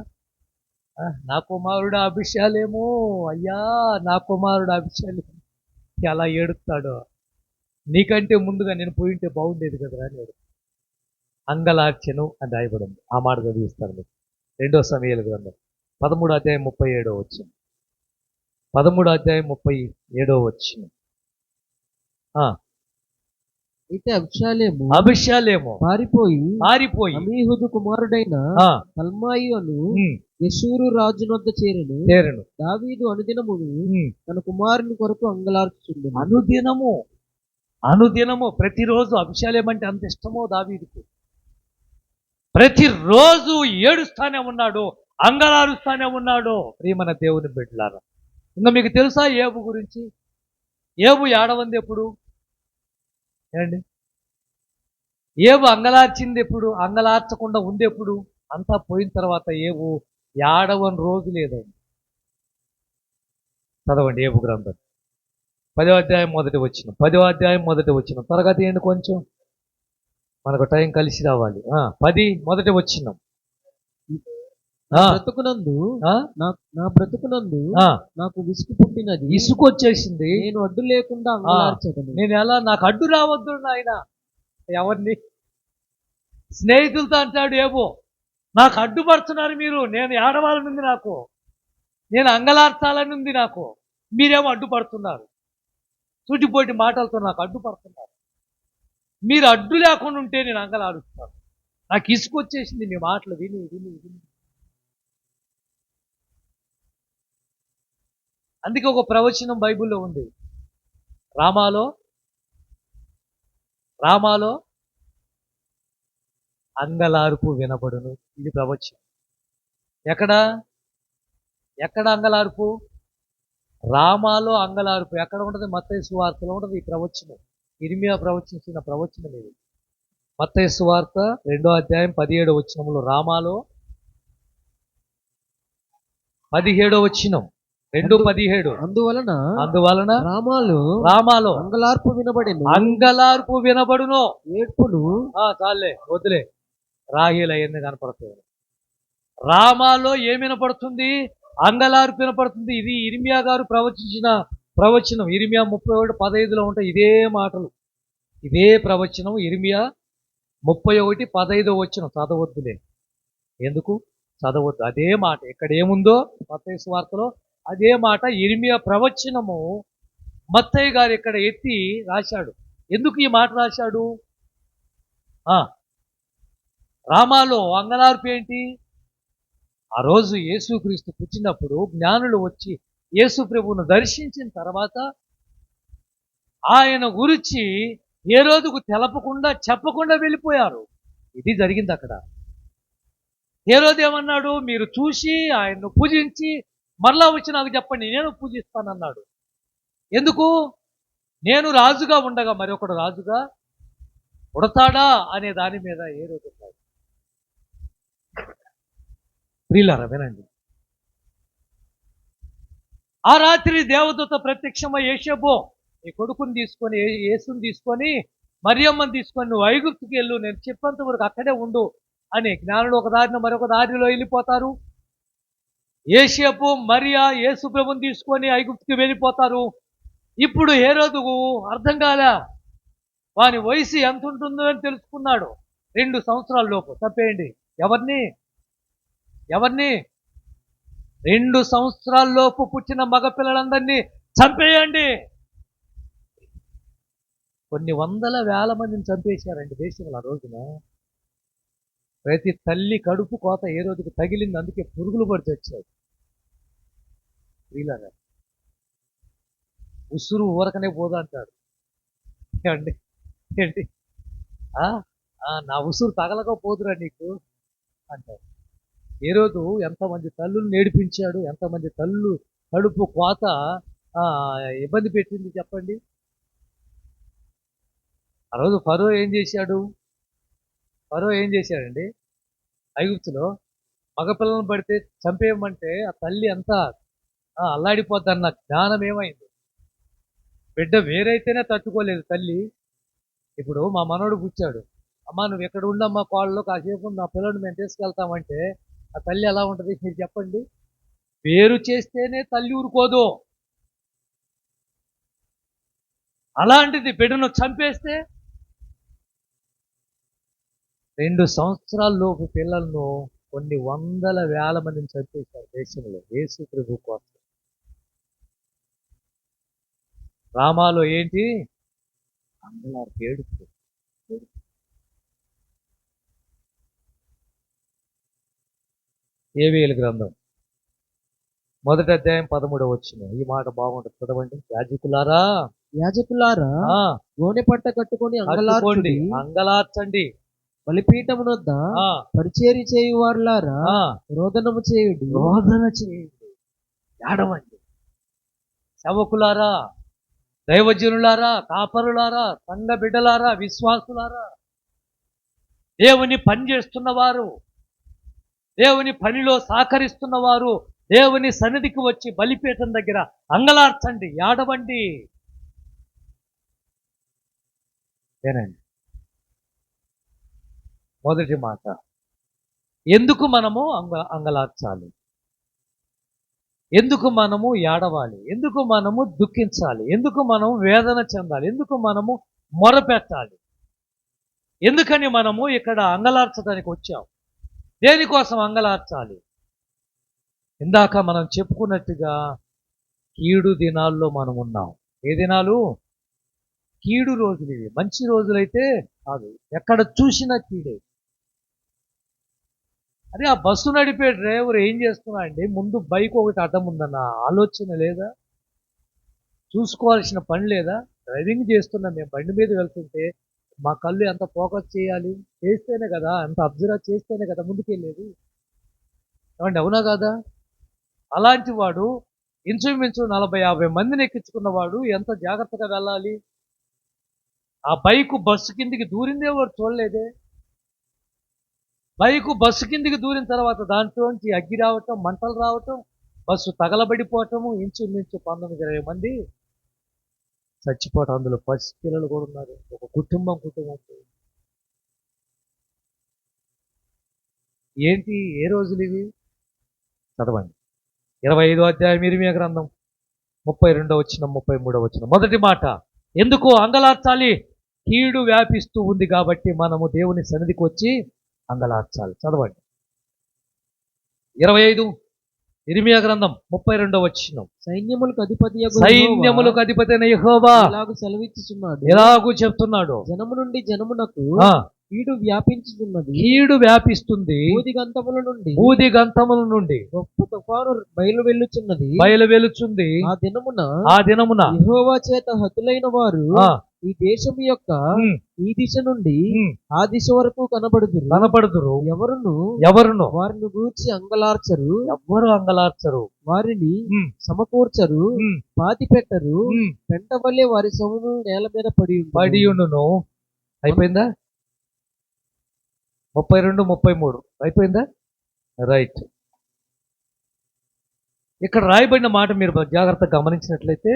నా కుమారుడు అభిషేలేమో, అయ్యా నా కుమారుడు అభిషేలేమో. ఎలా ఏడుస్తాడో. నీకంటే ముందుగా నేను పోయింటే బాగుండేది కదరా అని ఏడు. అంగలార్చెను అని రాయబడింది. ఆ మాట చదివిస్తాను మీకు. 2 సమూయేలు గ్రంథం 13వ అధ్యాయం 37వ వచనం. 13వ అధ్యాయం 37వ వచనం. అయితే అభిషాలేము పారిపోయి అమీహుదు కుమారుడైన తల్మాయి అను యెషూరు రాజు వద్ద చేరెను. దావీదు అనుదినమును తన కుమారుని కొరకు అంగలార్చుచుండెను. అనుదినము ప్రతిరోజు అభిషేలం అంటే అంత ఇష్టమో దావీదుకు. ప్రతిరోజు ఏడుస్తానే ఉన్నాడు, అంగలారుస్తానే ఉన్నాడు. ప్రియమైన దేవుని బిడ్డలారా, ఇంకా మీకు తెలుసా ఏబు గురించి? ఏబు ఏడవంది ఎప్పుడు? ఏమండి? ఏబు అంగలార్చింది ఎప్పుడు? అంగలార్చకుండా ఉంది ఎప్పుడు? అంతా పోయిన తర్వాత ఏబు ఏడవని రోజు లేదండి. చదవండి ఏబు గ్రంథం 10వ అధ్యాయం మొదటి వచనం. 10వ అధ్యాయం మొదటి వచనం. త్వరగా తీయండి కొంచెం, మనకు టైం కలిసి రావాలి. 10 మొదటి వచనం. నా బ్రతుకునందు నాకు విసుగు పుట్టినది, ఇసుకు వచ్చేసింది, నేను అడ్డు లేకుండా అంగలార్చదను. నేను ఎలా? నాకు అడ్డు రావద్దు నాయన. ఎవరిని? స్నేహితులతో అంటాడు ఏబో, నాకు అడ్డుపడుతున్నారు మీరు, నేను ఏడవాలనుంది నాకు. నేను అంగలార్చాలని ఉంది నాకు, మీరేమో అడ్డుపడుతున్నారు. సూటిపోటి మాటలతో నాకు అడ్డుపడుతున్నారు. మీరు అడ్డు లేకుండా ఉంటే నేను అంగలారుస్తాను. నాకు ఇసుకొచ్చేసింది మీ మాటలు విని విని విని. అందుకే ఒక ప్రవచనం బైబిల్లో ఉంది, రామాలో అంగలార్పు వినబడును. ఇది ప్రవచనం. ఎక్కడ అంగలార్పు? రామాలో అంగలార్పు ఎక్కడ ఉంటుంది? మత్తయి సువార్తలో ఉంటుంది ఈ ప్రవచనం. ఇర్మియా ప్రవచించిన ప్రవచనం ఇది. మత్తయి సువార్త 2వ అధ్యాయం 17వ వచనంలో, రామాలో 17వ వచనం, 2:17. అందువలన రామాలో అంగలార్పు వినబడును. ఏడ్పును చాలే వదిలే, రాహేలు అవన్నీ కనపడతాయి. రామాలో ఏం వినపడుతుంది? అంగలార్పు వినపడుతుంది. ఇది ఇర్మియా గారు ప్రవచించిన ప్రవచనం. ఇర్మియా 31:15లో ఉంటాయి ఇదే మాటలు, ఇదే ప్రవచనం. ఇర్మియా 31:15 వచనం చదవద్దులే. ఎందుకు చదవద్దు? అదే మాట ఇక్కడ ఏముందో మత్తయి సువార్తలో అదే మాట ఇర్మియా ప్రవచనము మత్తయి గారు ఇక్కడ ఎత్తి రాశాడు. ఎందుకు ఈ మాట రాశాడు? రామాలో అంగలార్పు ఏంటి? ఆ రోజు యేసుక్రీస్తు పుట్టినప్పుడు జ్ఞానులు వచ్చి యేసు ప్రభువును దర్శించిన తర్వాత ఆయన గురించి హేరోదుకు తెలపకుండా చెప్పకుండా వెళ్ళిపోయారు. ఇది జరిగింది అక్కడ. హేరోదు ఏమన్నాడు? మీరు చూసి ఆయన్ను పూజించి మరలా వచ్చి నాకు చెప్పండి, నేను పూజిస్తానన్నాడు. ఎందుకు? నేను రాజుగా ఉండగా మరొకడు రాజుగా పుడతాడా అనే దాని మీద హేరోదు ఉన్నాడు. ప్రియులారా వినండి. ఆ రాత్రి దేవదూత ప్రత్యక్షమై యేషబ్బో, నీ కొడుకుని తీసుకొని, యేసుని తీసుకొని, మరియమ్మని తీసుకొని నువ్వు ఐగుప్తుకి వెళ్ళు, నేను చెప్పేంత వరకు అక్కడే ఉండు అని. జ్ఞానులు ఒక దారిన మరొక దారిలో వెళ్ళిపోతారు. యేషబ్బు మరియా యేసు ప్రభుని తీసుకొని ఐగుప్తుకి వెళ్ళిపోతారు. ఇప్పుడు హేరోదుకు అర్థం కాలే, వాని వయసు ఎంత ఉంటుందో అని తెలుసుకున్నాడు. 2 సంవత్సరాల లోపు. తప్పేయండి. ఎవరిని 2 సంవత్సరాల లోపు పుట్టిన మగపిల్లలందరినీ చంపేయండి. కొన్ని వందల వేల మందిని చంపేశారండి దేశంలో ఆ రోజున. ప్రతి తల్లి కడుపు కోత ఏ రోజుకి తగిలింది. అందుకే పురుగులు పడి తెచ్చాడు. వీళ్ళగా ఉసురు ఊరకనే పోదు అంటాడు. ఏమండి ఏంటి? నా ఉసురు తగలకపోదురా నీకు అంటారు. ఏ రోజు ఎంతమంది తల్లులు నేర్పించాడు, ఎంతమంది తల్లు కడుపు కోత ఇబ్బంది పెట్టింది చెప్పండి. ఆ రోజు ఫరో ఏం చేశాడండి? ఐగుప్తులో మగపిల్లలను పడితే చంపేయమంటే ఆ తల్లి అంతా అల్లాడిపోద్దన్న జ్ఞానం ఏమైంది? బిడ్డ వేరైతేనే తట్టుకోలేదు తల్లి. ఇప్పుడు మా మనోడు పుచ్చాడు, అమ్మా నువ్వు ఎక్కడ ఉండమ్మా కోళ్ళలో కాసేపు నా పిల్లలు మేము తీసుకెళ్తామంటే ఆ తల్లి ఎలా ఉంటుంది మీరు చెప్పండి? వేరు చేస్తేనే తల్లి ఊరుకోదు. అలాంటిది బిడ్డను చంపేస్తే 2 సంవత్సరాల లోపు పిల్లలను కొన్ని వందల వేల మందిని చంపేశారు దేశంలో యేసు ప్రభు కోసం. రామాలో ఏంటి? అంగలార్పు, ఏడుపు. ఏబీఎల్ గ్రంథం 1వ అధ్యాయం 13వ వచనం. ఈ మాట బాగుంటుంది, చదవండి. యాజకులారా గోనె పట్ట కట్టుకొని అంగలార్చండి. బలిపీఠమునొద్ద పరిచర్య చేయువారులారా రోదన చేయండి. ఏడవండి. సేవకులారా, దైవజనులారా, కాపరులారా, సంఘ బిడ్డలారా, విశ్వాసులారా, దేవుని పని చేస్తున్నవారు, దేవుని పనిలో సహకరిస్తున్నవారు దేవుని సన్నిధికి వచ్చి బలిపీఠం దగ్గర అంగలార్చండి, ఏడవండి. ఏనండి మొదటి మాట. ఎందుకు మనము అంగలార్చాలి? ఎందుకు మనము ఏడవాలి? ఎందుకు మనము దుఃఖించాలి? ఎందుకు మనము వేదన చెందాలి? ఎందుకు మనము మొరపెట్టాలి? ఎందుకని మనము ఇక్కడ అంగలార్చడానికి వచ్చాం? దేనికోసం అంగలార్చాలి? ఇందాక మనం చెప్పుకున్నట్టుగా కీడు దినాల్లో మనం ఉన్నాం. ఏ దినాలు? కీడు రోజులు ఇవి. మంచి రోజులైతే కాదు. ఎక్కడ చూసినా కీడే. అదే ఆ బస్సు నడిపే డ్రైవర్ ఏం చేస్తున్నా అండి, ముందు బైక్ ఒకటి అడ్డం ఉందన్న ఆలోచన లేదా? చూసుకోవాల్సిన పని లేదా? డ్రైవింగ్ చేస్తున్నాం, మేము బండి మీద వెళ్తుంటే మా కళ్ళు ఎంత ఫోకస్ చేయాలి, చేస్తేనే కదా, ఎంత అబ్జర్వ్ చేస్తేనే కదా ముందుకెళ్ళేది. ఏమండి, అవునా కాదా? అలాంటి వాడు ఇంచుమించు 40-50 మందిని ఎక్కించుకున్నవాడు ఎంత జాగ్రత్తగా వెళ్ళాలి. ఆ బైకు బస్సు కిందికి దూరిందే వాడు చూడలేదే. బైకు బస్సు కిందికి దూరిన తర్వాత దాంట్లోంచి అగ్గి రావటం, మంటలు రావటం, బస్సు తగలబడిపోవటము, ఇంచుమించు 19-20 మంది చచ్చిపోవటం. అందులో పసి పిల్లలు కూడా ఉన్నారు. ఒక కుటుంబం. ఏంటి, ఏ రోజులు ఇవి? చదవండి. 25వ అధ్యాయం ఇర్మీయా గ్రంథం 32వ వచనం 33వ వచనం. మొదటి మాట, ఎందుకు అంగలార్చాలి? కీడు వ్యాపిస్తూ ఉంది కాబట్టి మనము దేవుని సన్నిధికి వచ్చి అంగలార్చాలి. చదవండి. 25 ఇర్మీయా గ్రంథం 32వ వచనం. సైన్యములకు అధిపతి అయిన యెహోవా ఇలాగు సెలవిచ్చుచున్నాడు, ఎలాగూ చెప్తున్నాడు, జనము నుండి జనమునకు ఆ, కీడు వ్యాపించుచున్నది, కీడు వ్యాపిస్తుంది, బూదిగంతముల నుండి గొప్ప తుఫాను బయలువెళ్ళుచున్నది. ఆ దినమున యెహోవా చేత హతులైన వారు ఆ, ఈ దేశము యొక్క ఉమ్, ఈ దిశ నుండి ఉమ్, ఆ దిశ వరకు కనబడుదురు. ఎవరును వారిని గూర్చి అంగలార్చరు, ఎవ్వరు అంగలార్చరు, వారిని ఉమ్, సమకూర్చరు, ఉమ్, పాతి పెట్టరు. ఉమ్, పెంట వల్లే వారి సొమ్ము నేల మీద పడియుండును. అయిపోయిందా? 32, 33 అయిపోయిందా? రైట్. ఇక్కడ రాయబడిన మాట మీరు జాగ్రత్తగా గమనించినట్లయితే,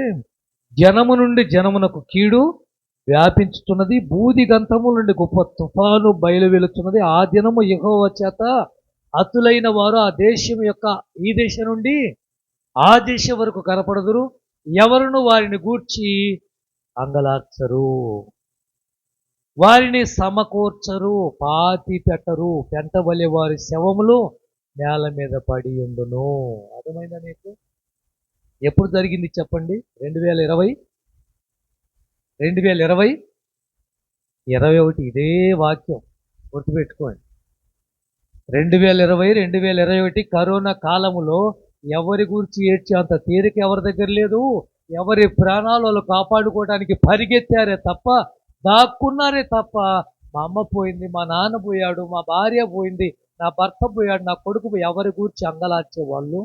జనము నుండి జనమునకు కీడు వ్యాపించుతున్నది, బూది గంతము నుండి గొప్ప తుఫాను బయలువెలుచున్నది. ఆ దినము యెహోవా చేత హతులైన వారు ఆ దేశం యొక్క ఈ దేశం నుండి ఆ దేశం వరకు కనపడదురు. ఎవరును వారిని గూర్చి అంగలార్చరు, వారిని సమకూర్చరు, పాతి పెట్టరు. పెంట వలె వారి శవములు నేల మీద పడి ఉండును. అర్థమైందా నీకు? ఎప్పుడు జరిగింది చెప్పండి? 2020, 21 ఇదే వాక్యం గుర్తుపెట్టుకోండి. 2020, 2021 కరోనా కాలములో ఎవరి గురించి ఏడ్చే అంత తీరిక ఎవరి దగ్గర లేదు. ఎవరి ప్రాణాలు వాళ్ళు కాపాడుకోవడానికి పరిగెత్తారే తప్ప, దాక్కున్నారే తప్ప, మా అమ్మ పోయింది, మా నాన్న పోయాడు, మా భార్య పోయింది, నా భర్త పోయాడు, నా కొడుకు పోయి, ఎవరి గురించి అంగలార్చే వాళ్ళు.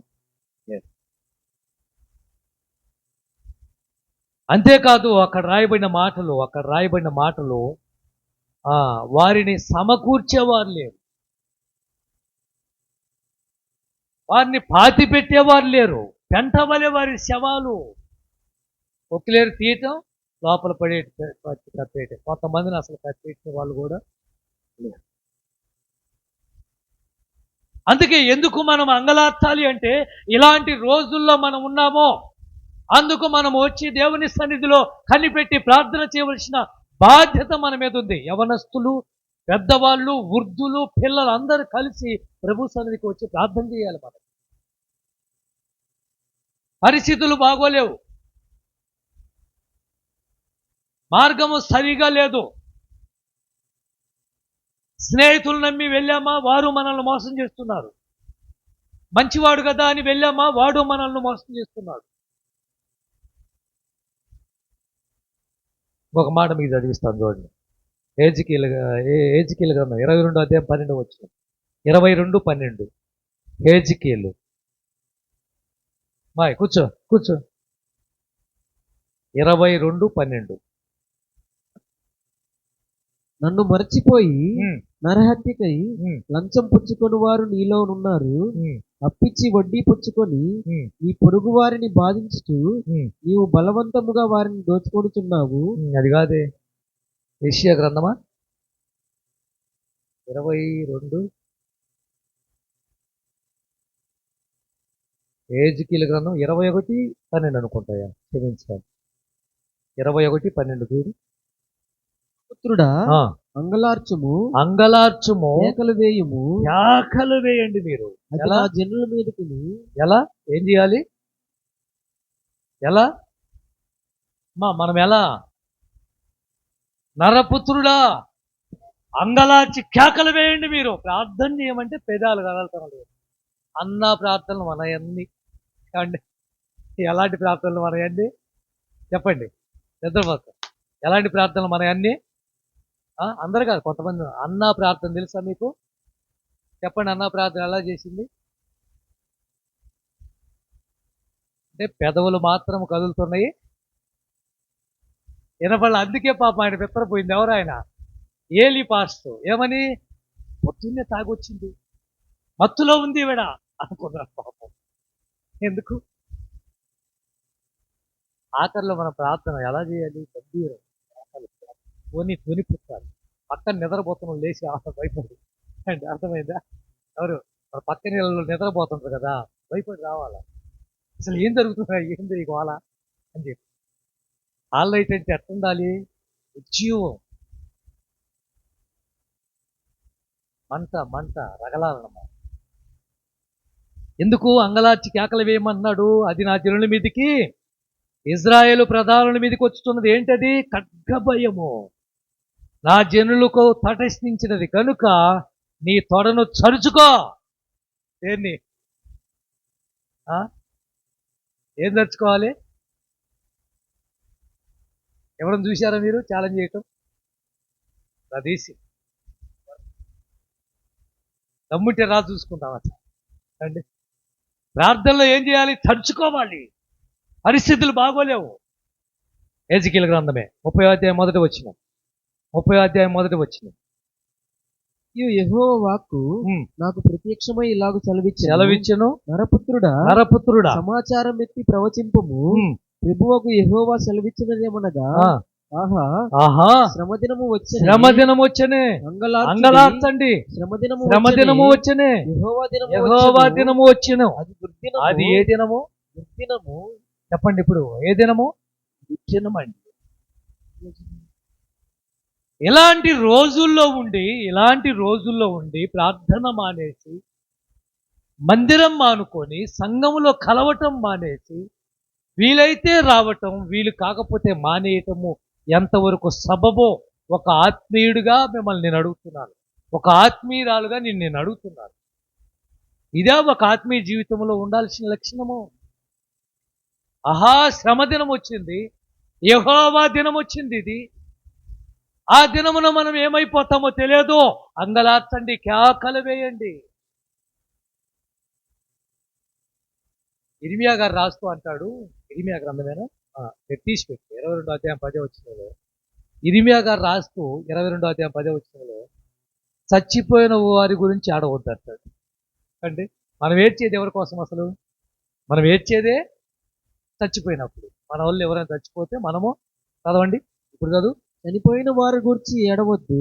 అంతేకాదు అక్కడ రాయబడిన మాటలు వారిని సమకూర్చేవారు లేరు, వారిని పాతి పెట్టేవారు లేరు. పెంట వలె వారి శవాలు ఒక్కలేరు తీయటం, లోపల కప్పేయటం. కొంతమందిని అసలు కప్పేసిన వాళ్ళు కూడా లేరు. అందుకే ఎందుకు మనం అంగలార్చాలి అంటే, ఇలాంటి రోజుల్లో మనం ఉన్నామో అందుకు మనం వచ్చి దేవుని సన్నిధిలో కనిపెట్టి ప్రార్థన చేయవలసిన బాధ్యత మన మీద ఉంది. యవనస్తులు, పెద్దవాళ్ళు, వృద్ధులు, పిల్లలు అందరూ కలిసి ప్రభు సన్నిధికి వచ్చి ప్రార్థన చేయాలి. మనం పరిస్థితులు బాగోలేవు, మార్గము సరిగా లేదు. స్నేహితులు నమ్మి వెళ్ళామా, వారు మనల్ని మోసం చేస్తున్నారు. మంచివాడు కదా అని వెళ్ళామా, వాడు మనల్ని మోసం చేస్తున్నాడు. ఒక మాట మీకు చదివిస్తాను చూడండి. హెజ్కేలు గ్రంథం 22వ అధ్యాయం 12వ వచనం. 22:12. హెజ్కేలు. మాయ్ కూర్చో 22:12. నన్ను మరచిపోయి నరహత్యకై లంచం పుచ్చుకొని వారు నీలో ఉన్నారు. అప్పిచ్చి వడ్డీ పుచ్చుకొని ఈ పొరుగు వారిని బాధించుతూ నీవు బలవంతముగా వారిని దోచుకొనుచున్నావు. అది కాదే, యెషయా గ్రంథమా 22, హెజ్కేలు గ్రంథం 21:12 అనుకుంటాయా, క్షమించాలి. 21:12 చూడు. పుత్రుడా, అంగలార్చుము, అంగలార్చుము, కేకలు వేయుము. కేకలు వేయండి మీరు. అది ఎలా? నా జనుల మీదకి ఎలా? ఏం చేయాలి? ఎలా? మనం ఎలా? నరపుత్రుడా, అంగలార్చి కేకలు వేయండి. మీరు ప్రార్థన చేయమంటే పెదాలు కదలటం లేదు. అన్న ప్రార్థనలు మనయన్ని. ఏమండి? ఎలాంటి ప్రార్థనలు మనయన్ని? చెప్పండి. నిద్రపోతాం. ఎలాంటి ప్రార్థనలు మనయన్ని? అందరు కాదు, కొంతమంది. అన్న ప్రార్థన తెలుసా మీకు? చెప్పండి, అన్న ప్రార్థన ఎలా చేసింది? అంటే పెదవులు మాత్రం కదులుతున్నాయి, వినపడలే. అందుకే పాపం ఆయన పిత్తరపోయింది. ఎవరు ఆయన? ఏలి పాస్టర్. ఏమని? పొద్దున్నే తాగొచ్చింది, మత్తులో ఉంది ఈవిడ అనుకున్నారు పాపం. ఎందుకు? ఆఖరిలో మన ప్రార్థన ఎలా చేయాలి? గంభీరం. కొని పుట్టాలి. పక్కన నిద్రపోతున్నాం, లేచి భయపడి. అండి, అర్థమైందా? ఎవరు మన పక్కన నీళ్ళలో నిద్రపోతుంటారు కదా, భయపడి రావాలా? అసలు ఏం జరుగుతుందా, ఏంది ఈ గోళ అని చెప్పి. ఆల్ రైట్ అంటే ఎట్లుండాలి? ఉజ్జీవం, మంట రగలాలన్నమాట. ఎందుకు అంగలార్చి కేకలు వేయమన్నాడు? అది నా జనుల మీదకి, ఇజ్రాయేలు ప్రధానుల మీదకి వచ్చుతున్నది. ఏంటది? ఖడ్గ భయము నా జనులకు తటస్థించినది కనుక నీ తొడను చరుచుకో. దేన్ని? ఏం తెచ్చుకోవాలి? ఎవరైనా చూశారా మీరు ఛాలెంజ్ చేయటం? తీసి దమ్ముంటే రా చూసుకుంటాం అసలు. అండి, ప్రార్థనలో ఏం చేయాలి? తడుచుకోవాలి. పరిస్థితులు బాగోలేవు. ఎజికేలు గ్రంథమే 30వ అధ్యాయం మొదటి వచనం. యెహోవా వాక్కు నాకు ప్రత్యక్షమై ఇలాగ సెలవిచ్చెను. నరపుత్రుడా, సమాచారం ఎత్తి ప్రవచింపము. ప్రభువకు యెహోవా సెలవిచ్చినదేమనగా, ఆహా, శ్రమదినము వచ్చెనే, అంగలార్చండి. శ్రమదినము వచ్చెనే, యెహోవా దినము వచ్చెను. అది ఏ దినము? దుర్దినము. చెప్పండి ఇప్పుడు, ఏ దినము? దుర్దినం అండి. ఇలాంటి రోజుల్లో ఉండి ప్రార్థన మానేసి, మందిరం మానుకొని, సంఘములో కలవటం మానేసి, వీలైతే రావటం, వీలు కాకపోతే మానేయటము ఎంతవరకు సబబో ఒక ఆత్మీయుడిగా మిమ్మల్ని నేను అడుగుతున్నాను. ఒక ఆత్మీయురాలుగా నేను అడుగుతున్నాను. ఇదే ఒక ఆత్మీయ జీవితంలో ఉండాల్సిన లక్షణము. శ్రమదినం వచ్చింది, యెహోవా దినం వచ్చింది. ఇది ఆ దినమున మనం ఏమైపోతామో తెలియదు. అంగలార్చండి, కేకలు వేయండి. ఇర్మియా గారు రాస్తూ అంటాడు, ఇర్మియా గ్రంథమేనా? తీసి పెట్టి 22వ అధ్యాయం 10వ వచనంలో ఇర్మియా గారు రాస్తూ 22వ అధ్యాయం 10వ వచనంలో చచ్చిపోయిన వారి గురించి ఆడవద్దు అంటాడు. అంటే మనం ఏడ్చేది ఎవరి కోసం? అసలు మనం ఏడ్చేదే చచ్చిపోయినప్పుడు. మన వాళ్ళు ఎవరైనా చచ్చిపోతే మనము, చదవండి ఇప్పుడు చదువు. చనిపోయిన వారి గురించి ఏడవద్దు.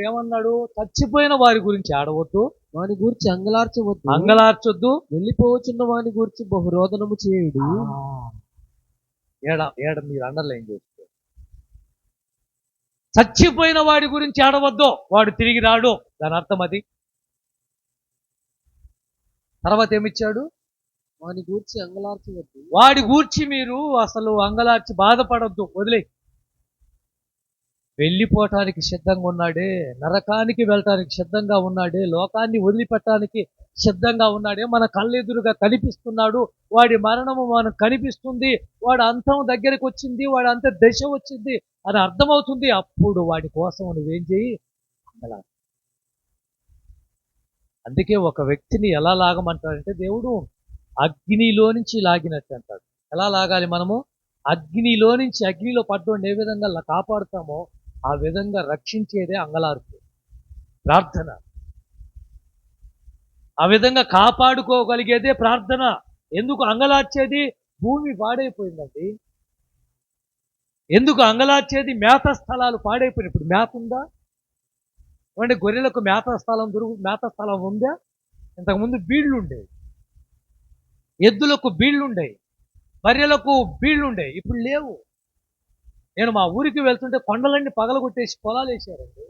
ఏమన్నాడు? చచ్చిపోయిన వారి గురించి ఆడవద్దు, వాని గురించి అంగలార్చొద్దు. వెళ్ళిపోవచ్చున్న వాని గురించి బహురోదనము చేయుడు. ఏడ మీరు అండర్లైన్ చేస్తే, చచ్చిపోయిన వాడి గురించి ఆడవద్దు, వాడు తిరిగి రాడు. దాని అర్థం అది. తర్వాత ఏమిచ్చాడు? వాని గూర్చి అంగలార్చవద్దు. వాడి గూర్చి మీరు అసలు అంగలార్చి బాధపడద్దు, వదిలే. వెళ్ళిపోవటానికి సిద్ధంగా ఉన్నాడే, నరకానికి వెళ్ళటానికి సిద్ధంగా ఉన్నాడే, లోకాన్ని వదిలిపెట్టడానికి సిద్ధంగా ఉన్నాడే, మన కళ్ళెదురుగా కనిపిస్తున్నాడు. వాడి మరణము మనకు కనిపిస్తుంది, వాడు అంతం దగ్గరికి వచ్చింది, వాడి అంత దశ వచ్చింది అని అర్థమవుతుంది. అప్పుడు వాడి కోసం నువ్వేం చేయి? అంగలా. అందుకే ఒక వ్యక్తిని ఎలా లాగమంటాడంటే దేవుడు అగ్నిలో నుంచి లాగినట్టు అంటాడు. ఎలా లాగాలి మనము? అగ్నిలో నుంచి, అగ్నిలో పడ్డోండి ఏ విధంగా కాపాడుతామో ఆ విధంగా రక్షించేదే అంగలార్పు, ప్రార్థన. ఆ విధంగా కాపాడుకోగలిగేదే ప్రార్థన. ఎందుకు అంగలార్చేది? భూమి పాడైపోయిందండి. ఎందుకు అంగలార్చేది? మేత స్థలాలు పాడైపోయినాయి. ఇప్పుడు మేత ఉందా? అంటే గొర్రెలకు మేత స్థలం ఉందా? ఇంతకుముందు బీళ్లు ఉండేవి, ఎద్దులకు బీళ్లు ఉండేవి, బర్రెలకు బీళ్లు ఉండేవి. ఇప్పుడు లేవు. నేను మా ఊరికి వెళ్తుంటే కొండలన్నీ పగలగొట్టేసి పొలాలు వేసారండి.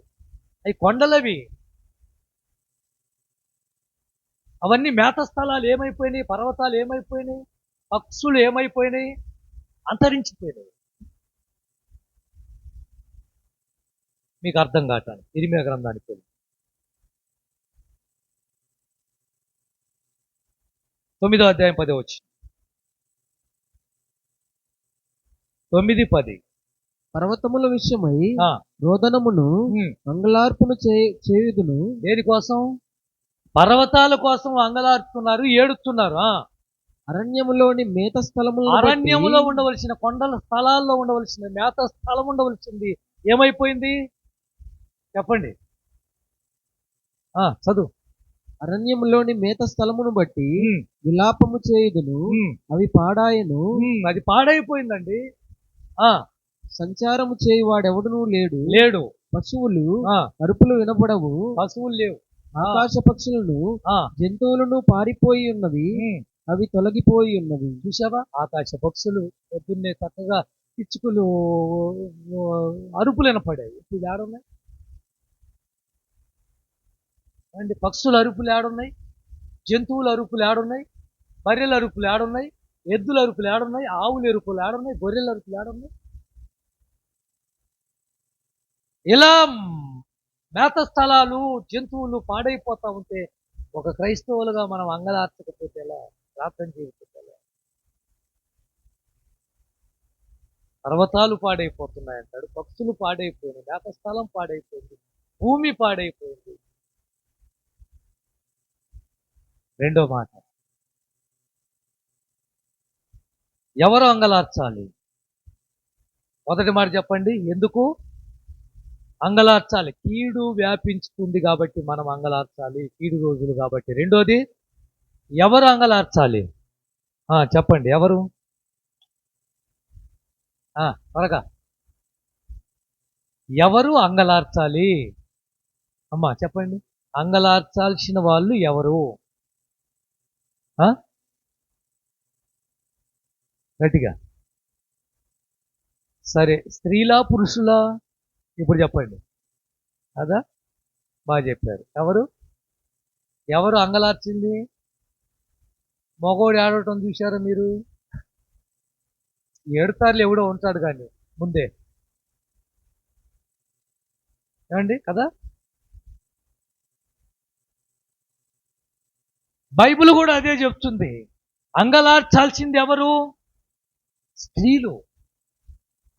అవి కొండలవి. అవన్నీ మేత స్థలాలు ఏమైపోయినాయి, పర్వతాలు ఏమైపోయినాయి, పక్షులు ఏమైపోయినాయి, అంతరించిపోయినాయి. మీకు అర్థం కావటానికి ఇరిమియా గ్రంథానికి వెళ్ళి 9వ అధ్యాయం 10వ వచనం. 9:10. పర్వతముల విషయమై ఆ, రోదనమును ఉమ్. అంగలార్పును చేయుదును. దేనికోసం? పర్వతాల కోసం అంగలార్చుతున్నారు, ఏడుస్తున్నారు. అరణ్యములోని మేత స్థలములను అరణ్యములో ఉండవలసిన, కొండల స్థలాల్లో ఉండవలసిన, మేత స్థలం ఉండవలసింది ఏమైపోయింది చెప్పండి. చదువు. అరణ్యములోని మేత స్థలమును బట్టి ఉమ్, విలాపము చేయుదును. ఉమ్, అవి పాడాయను. అది పాడైపోయిందండి. సంచారము చేయువాడెవడునూ లేడు. లేడు. పశువులు ఆ, అరుపులు వినపడవు. పశువులు లేవు. ఆకాశ పక్షులను ఆ, జంతువులను పారిపోయి ఉన్నవి. ఉమ్. అవి తొలగిపోయి ఉన్నవి. చూసావా? ఆకాశ పక్షులు పొద్దున్నే చక్కగా పిచ్చుకలు అరుపులు వినపడాయి. ఇప్పుడు ఏడున్నాయి అండి? పక్షుల అరుపులు ఏడున్నాయి? జంతువుల అరుపులు ఏడున్నాయి? బర్రెల అరుపులు ఏడున్నాయి? ఎద్దుల అరుపులు ఏడున్నాయి? ఆవుల అరుపులు ఏడున్నాయి? గొర్రెల అరుపులు ఏడున్నాయి? ఇలా మేత స్థలాలు, జంతువులు పాడైపోతా ఉంటే ఒక క్రైస్తవులుగా మనం అంగలార్చకపోతే ఎలా? ప్రార్థన చేయకపోతే ఎలా? పర్వతాలు పాడైపోతున్నాయంటాడు, పక్షులు పాడైపోయింది, మేత స్థలం పాడైపోయింది, భూమి పాడైపోయింది. రెండో మాట, ఎవరు అంగలార్చాలి? మొదటి మాట చెప్పండి, ఎందుకు అంగలార్చాలి? కీడు వ్యాపించుతుంది కాబట్టి మనం అంగలార్చాలి, కీడు రోజులు కాబట్టి. రెండోది, ఎవరు అంగలార్చాలి? చెప్పండి, ఎవరు? త్వరగా, ఎవరు అంగలార్చాలి? అమ్మా చెప్పండి, అంగలార్చాల్సిన వాళ్ళు ఎవరు? గట్టిగా. సరే, స్త్రీలా పురుషులా? ఇప్పుడు చెప్పండి. అదా? బాగా చెప్పారు. ఎవరు అంగలార్చింది? మగోడు ఏడవటం చూశారా మీరు? ఏడుతారులు ఎవడో ఉంటాడు కానీ ముందే, ఏమండి కదా? బైబిల్ కూడా అదే చెప్తుంది. అంగలార్చాల్సింది ఎవరు? స్త్రీలు.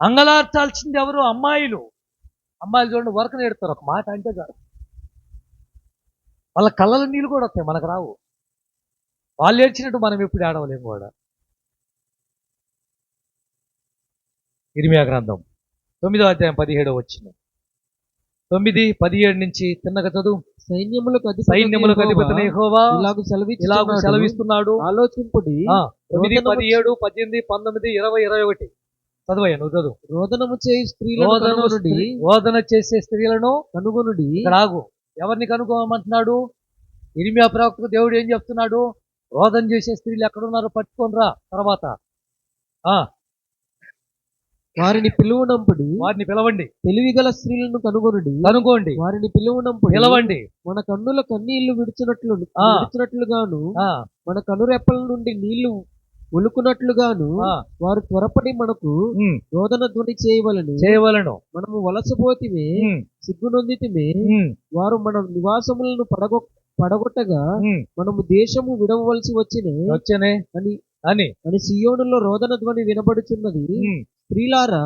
అంగలార్చాల్సింది ఎవరు? అమ్మాయిలు. అమ్మాయిలు చూడండి, వరకు నేడుతారు, ఒక మాట అంటే కాదు, వాళ్ళ కళ్ళల నీళ్ళు కూడా వస్తాయి, మనకు రావు. వాళ్ళు ఏడ్చినట్టు మనం ఎప్పుడు ఏడవలేము కూడా. ఇర్మియా గ్రంథం 9వ అధ్యాయం 17వ వచనం. 9:17 నుంచి తిన్నగా చదువు. సైన్యములకు అధిపతి యెహోవా ఇలాగు సెలవిస్తున్నాడు, ఆలోచింపుడి. 9, 17, 18, 19, 20, 21 చదువయ్యా, నువ్వు చదువు. రోదనము చేయి స్త్రీలను రోదన చేసే స్త్రీలను కనుగొనుడి. ఇక్కడ ఆగు. ఎవరిని కనుగోమంటున్నాడు? ఇర్మియా ప్రవక్త దేవుడు ఏం చెప్తున్నాడు? రోదన చేసే స్త్రీలు ఎక్కడున్నారో పట్టుకొని రా. తర్వాత వారిని పిలువనంపుడి. వారిని పిలవండి. తెలివిగల స్త్రీలను కనుగొనండి. వారిని పిలువనంపుడి. మన కన్నుల కన్నీళ్లు విడిచినట్లుగాను, మన కనురెప్పల నుండి నీళ్లు ఒలుకున్నట్లుగాను వారు త్వరపడి మనకు రోదన ధ్వని చేయవలను. మనము వలసపోతిమే, సిగ్గునొందితిమే. వారు మన నివాసములను పడగొట్టగా మనము దేశము విడవలసి వచ్చనే అని సియోనులో రోదన ధ్వని వినబడుచున్నది. స్త్రీలారా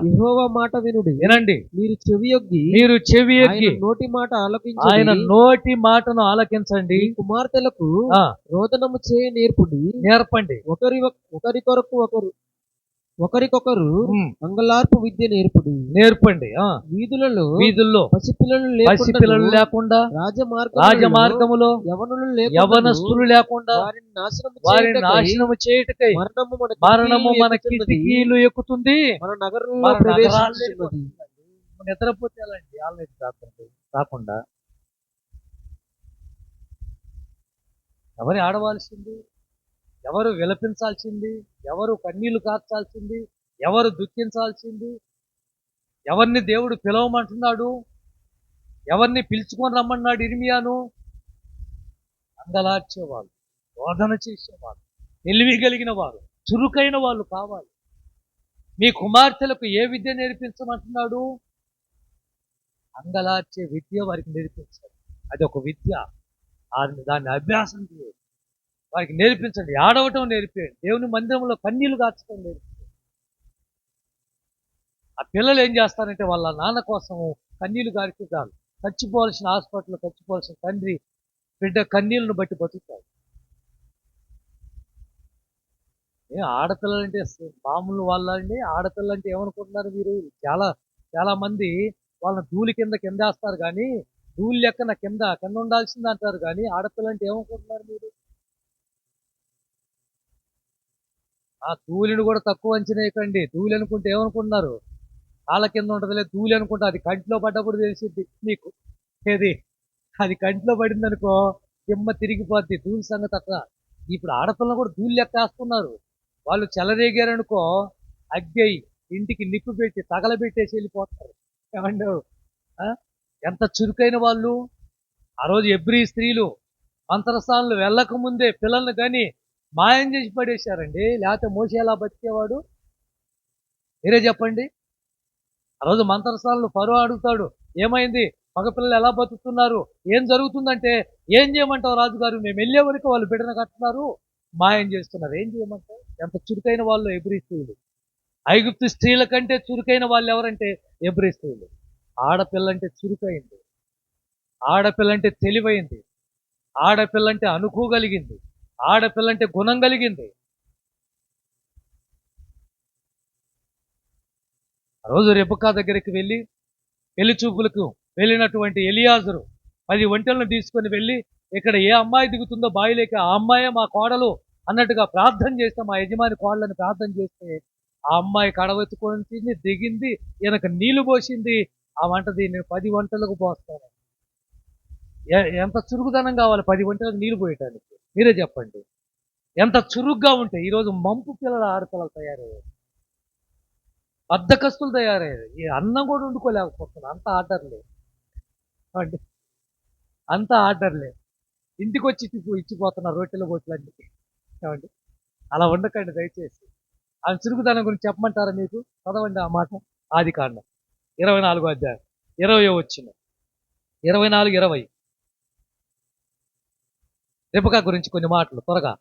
యెహోవా మాట వినండి. మీరు చెవియొగ్గి నోటి మాట ఆలకించండి. ఆయన నోటి మాటను ఆలకించండి. కుమార్తెలకు రోదనము చేయ నేర్పండి. ఒకరికొకరు అంగలార్పు విద్య నేర్పండి. వీధుల్లో పసిపిల్లలు లేకుండా, రాజమార్గములో యవనస్తులు లేకుండా వారిని నాశనము చేయుటకై మరణము మన కిటికీలు ఎక్కుతుంది, మన నగరంలో ప్రవేశిస్తుంది. నిద్రపోతే అలాంటి ఆల్రెడీ కాకుండా ఎవరు ఆడవలసింది? ఎవరు విలపించాల్సింది? ఎవరు కన్నీళ్లు కార్చాల్సింది? ఎవరు దుఃఖించాల్సింది? ఎవరిని దేవుడు పిలవమంటున్నాడు? ఎవరిని పిలుచుకొని రమ్మన్నాడు ఇర్మియాను? అంగలార్చేవాళ్ళు, బోధన చేసేవాళ్ళు, తెలివి కలిగిన వారు, చురుకైన వాళ్ళు కావాలి. మీ కుమార్తెలకు ఏ విద్య నేర్పించమంటున్నాడు? అంగలార్చే విద్య వారికి నేర్పించాలి. అది ఒక విద్య. దాన్ని అభ్యాసం చేయండి, వారికి నేర్పించండి. ఆడవటం నేర్పేయండి, దేవుని మందిరంలో కన్నీళ్లు కార్చడం నేర్పించండి. ఆ పిల్లలు ఏం చేస్తారంటే వాళ్ళ నాన్న కోసం కన్నీళ్లు గారితే చాలు, చచ్చిపోవాల్సిన హాస్పిటల్లో చచ్చిపోవాల్సిన తండ్రి బిడ్డ కన్నీళ్లను బట్టి బతుకుతాడు. ఆడపిల్లలంటే మామూలు వాళ్ళండి. ఆడపిల్లంటే ఏమనుకుంటున్నారు మీరు? చాలా చాలా మంది వాళ్ళని ధూళి కిందేస్తారు కానీ, ధూళి లెక్కన కింద ఉండాల్సింది అంటారు కానీ, ఆడపిల్లంటే ఏమనుకుంటున్నారు మీరు? ఆ ధూళిని కూడా తక్కువ అంచనా వేయకండి. ధూళి అనుకుంటే ఏమనుకుంటున్నారు? కాళ్ళ కింద ఉంటదిలే ధూళి అనుకుంటా, అది కంటిలో పడ్డప్పుడు తెలిసిద్ది మీకు. ఏది అది కంటిలో పడింది అనుకో దిమ్మ తిరిగిపోద్ది. ధూళి సంగతి అట్లా. ఇప్పుడు ఆడపిల్లలు కూడా ధూళి లెక్కేస్తున్నారు. వాళ్ళు చెలరేగారనుకో అగ్గయి ఇంటికి నిప్పు పెట్టి తగలబెట్టేసి వెళ్ళిపోతారు. ఏమండి? ఎంత చురుకైన వాళ్ళు! ఆ రోజు ఎబ్రీ స్త్రీలు మంత్రస్థానాలు వెళ్ళక ముందే పిల్లల్ని కానీ మాయం చేసి పడేశారండి. లేకపోతే మోసే ఎలా బతికేవాడు? మీరే చెప్పండి. ఆ రోజు మంత్రస్థానంలో ఫరో అడుగుతాడు, ఏమైంది, మగపిల్లలు ఎలా బతుకుతున్నారు, ఏం జరుగుతుందంటే, ఏం చేయమంటావు రాజుగారు, మేము వెళ్ళే వరకు వాళ్ళు బిడ్డను కట్టున్నారు, మాయం చేస్తున్నారు, ఏం చేయమంటావు? ఎంత చురుకైన వాళ్ళు ఎబ్రీ స్త్రీలు. ఐగుప్తు స్త్రీల కంటే చురుకైన వాళ్ళు ఎవరంటే ఎబ్రీ స్త్రీలు. ఆడపిల్లంటే చురుకైంది, ఆడపిల్లంటే తెలివైంది, ఆడపిల్లంటే అనుకోగలిగింది, ఆడపిల్లంటే గుణం కలిగింది. ఆ రోజు రెబెకా దగ్గరికి వెళ్ళి పెళ్లి చూపులకు వెళ్ళినటువంటి ఎలియాజరు 10 ఒంటెలను తీసుకొని వెళ్ళి, ఇక్కడ ఏ అమ్మాయి దిగుతుందో బావిలోకి ఆ అమ్మాయే మా కోడలు అన్నట్టుగా ప్రార్థన చేస్తే, మా యజమాని కోడలని ప్రార్థన చేస్తే, ఆ అమ్మాయి కడవెత్తుకొని దిగింది, ఈయనకు నీళ్లు పోసింది. ఆ వంటది నేను 10 ఒంటెలకు పోస్తాను. ఎంత చురుకుదనం కావాలి 10 ఒంటెలకు నీళ్లు పోయటానికి? మీరే చెప్పండి. ఎంత చురుగ్గా ఉంటే ఈరోజు మంపు పిల్లల ఆడపిల్లలు తయారయ్యారు, బద్ధకస్తులు తయారయ్యారు. ఈ అన్నం కూడా వండుకోలేకపోతున్నారు, అంత ఆర్డర్లే అండి, అంత ఆర్డర్లే. ఇంటికి వచ్చి ఇచ్చిపోతున్నారు రొట్టెల బొట్లన్నీ. ఏమండి? అలా ఉండకండి దయచేసి. ఆ చురుకుదనం గురించి చెప్పమంటారా మీకు? చదవండి ఆ మాట. ఆదికాండం 24వ అధ్యాయం 20వ వచనం. 24, 20. రెబెకా గురించి కొన్ని మాటలు త్వరగా.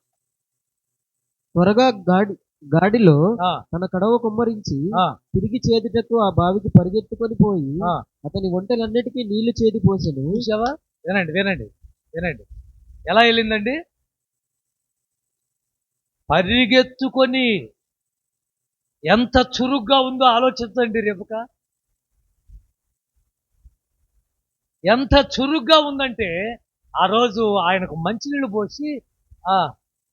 గాడిలో ఆ, తన కడవ కుమ్మరించి ఆ, తిరిగి చేదుటకు ఆ బావికి పరిగెత్తుకొని పోయి ఆ. అతని ఒంటెలన్నిటికీ నీళ్లు చేది పోసెను. చూసావా? వినండి వినండి వినండి, ఎలా వెళ్ళిందండి? పరిగెత్తుకొని. ఎంత చురుగ్గా ఉందో ఆలోచించండి రెబెకా. ఎంత చురుగ్గా ఉందంటే, ఆ రోజు ఆయనకు మంచినీళ్ళు పోసి ఆ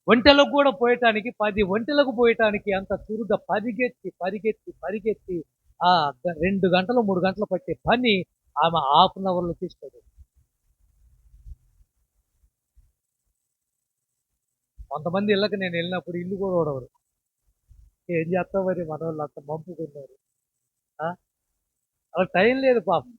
ఒంటెలకు కూడా పోయటానికి 10 ఒంటెలకు పోయటానికి అంత చురుగ్గా పరిగెత్తి పరిగెత్తి పరిగెత్తి 2 గంటలు 3 గంటలు పట్టే పని ఆమె హాఫ్ అన్ అవర్లో తీసుకోదు. కొంతమంది ఇళ్ళకి నేను వెళ్ళినప్పుడు ఇల్లు కూడా ఓడవరు. ఏం చేస్తాం మరి, మన వాళ్ళు అంత పంపుకున్నారు. అలా టైం లేదు పాపం.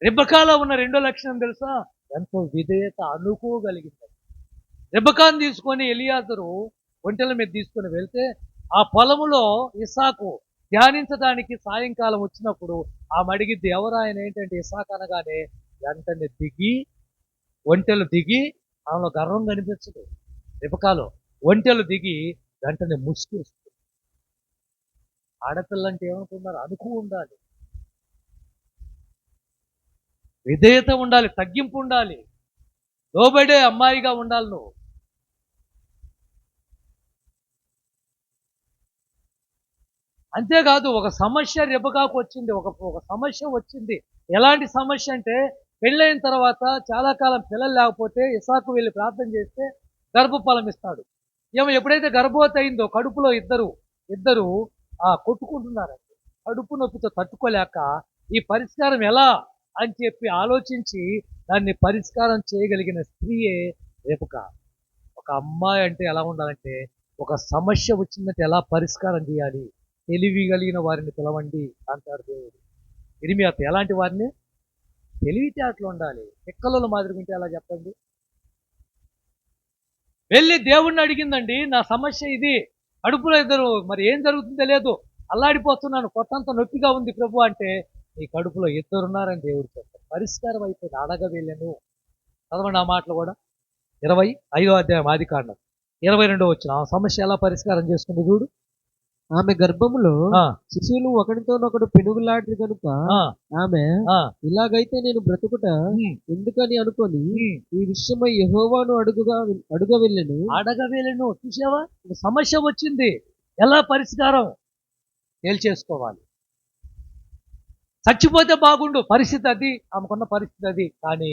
రెబెకాలో ఉన్న రెండో లక్షణం తెలుసా? ఎంతో విధేయత, అనుకోగలిగింది. రెబెకాను తీసుకొని ఎలియాజరు ఒంటెల మీద తీసుకొని వెళ్తే, ఆ పొలములో ఇస్సాకు ధ్యానించడానికి సాయంకాలం వచ్చినప్పుడు ఆమె అడిగిద్ది, ఎవరు ఆయన ఏంటంటే ఇస్సాకు అనగానే వెంటనే దిగి ఒంటెలు దిగి, ఆమెలో గర్వం కనిపించదు రెబెకాలో. ఒంటెలు దిగి వెంటనే ముసుకేస్తుంది. ఆడపిల్ల అంటే ఏమనుకున్నారు? అనుకు ఉండాలి, విధేయత ఉండాలి, తగ్గింపు ఉండాలి, లోబడే అమ్మాయిగా ఉండాలి నువ్వు. అంతేకాదు, ఒక సమస్య రెబెకాకు వచ్చింది. ఒక సమస్య వచ్చింది. ఎలాంటి సమస్య అంటే, పెళ్ళైన తర్వాత చాలా కాలం పిల్లలు లేకపోతే ఇస్సాకు వెళ్ళి ప్రార్థన చేస్తే గర్భఫలం ఇస్తాడు. ఏమో ఎప్పుడైతే గర్భవతి అయిందో కడుపులో ఇద్దరు కొట్టుకుంటున్నారండి. కడుపు నొప్పితో తట్టుకోలేక ఈ పరిష్కారం ఎలా అని చెప్పి ఆలోచించి దాన్ని పరిష్కారం చేయగలిగిన స్త్రీయే రెబెకా. ఒక అమ్మాయి అంటే ఎలా ఉండాలంటే, ఒక సమస్య వచ్చిందంటే ఎలా పరిష్కారం చేయాలి, తెలివి కలిగిన వారిని పిలవండి అంటాడు దేవుడు. ఇర్మియాతో ఎలాంటి వారిని? తెలివితేటలు ఉండాలి. పిక్కలలో మాదిరి ఉంటే ఎలా చెప్పండి? వెళ్ళి దేవుణ్ణి అడిగిందండి, నా సమస్య ఇది, కడుపులో ఇద్దరు, మరి ఏం జరుగుతుందో లేదు, అల్లాడిపోతున్నాను, కొత్తంత నొప్పిగా ఉంది ప్రభు అంటే, ఈ కడుపులో ఇద్దరున్నారని దేవుడు చెప్పారు. పరిష్కారం అయిపోయింది. అడగవేళ్ళను. చదవండి ఆ మాటలు కూడా. 25వ అధ్యాయం ఆదికాండం 22వ వచనం. ఆ సమస్య ఎలా పరిష్కారం చేసుకుంది చూడు. ఆమె గర్భములో ఆ, శిశువులు ఒకటితోనొకడు పెనుగులాడి కనుక ఆ, ఆమె ఆ, ఇలాగైతే నేను బ్రతుకుట ఉమ్, ఎందుకని అనుకొని ఉమ్. ఈ విషయమై యెహోవాను అడుగ వెళ్ళెను. అడగవేళ్ళను. చూసావా, ఒక సమస్య వచ్చింది, ఎలా పరిష్కారం తేల్చేసుకోవాలి. చచ్చిపోతే బాగుండు, పరిస్థితి అది, ఆమెకున్న పరిస్థితి అది. కానీ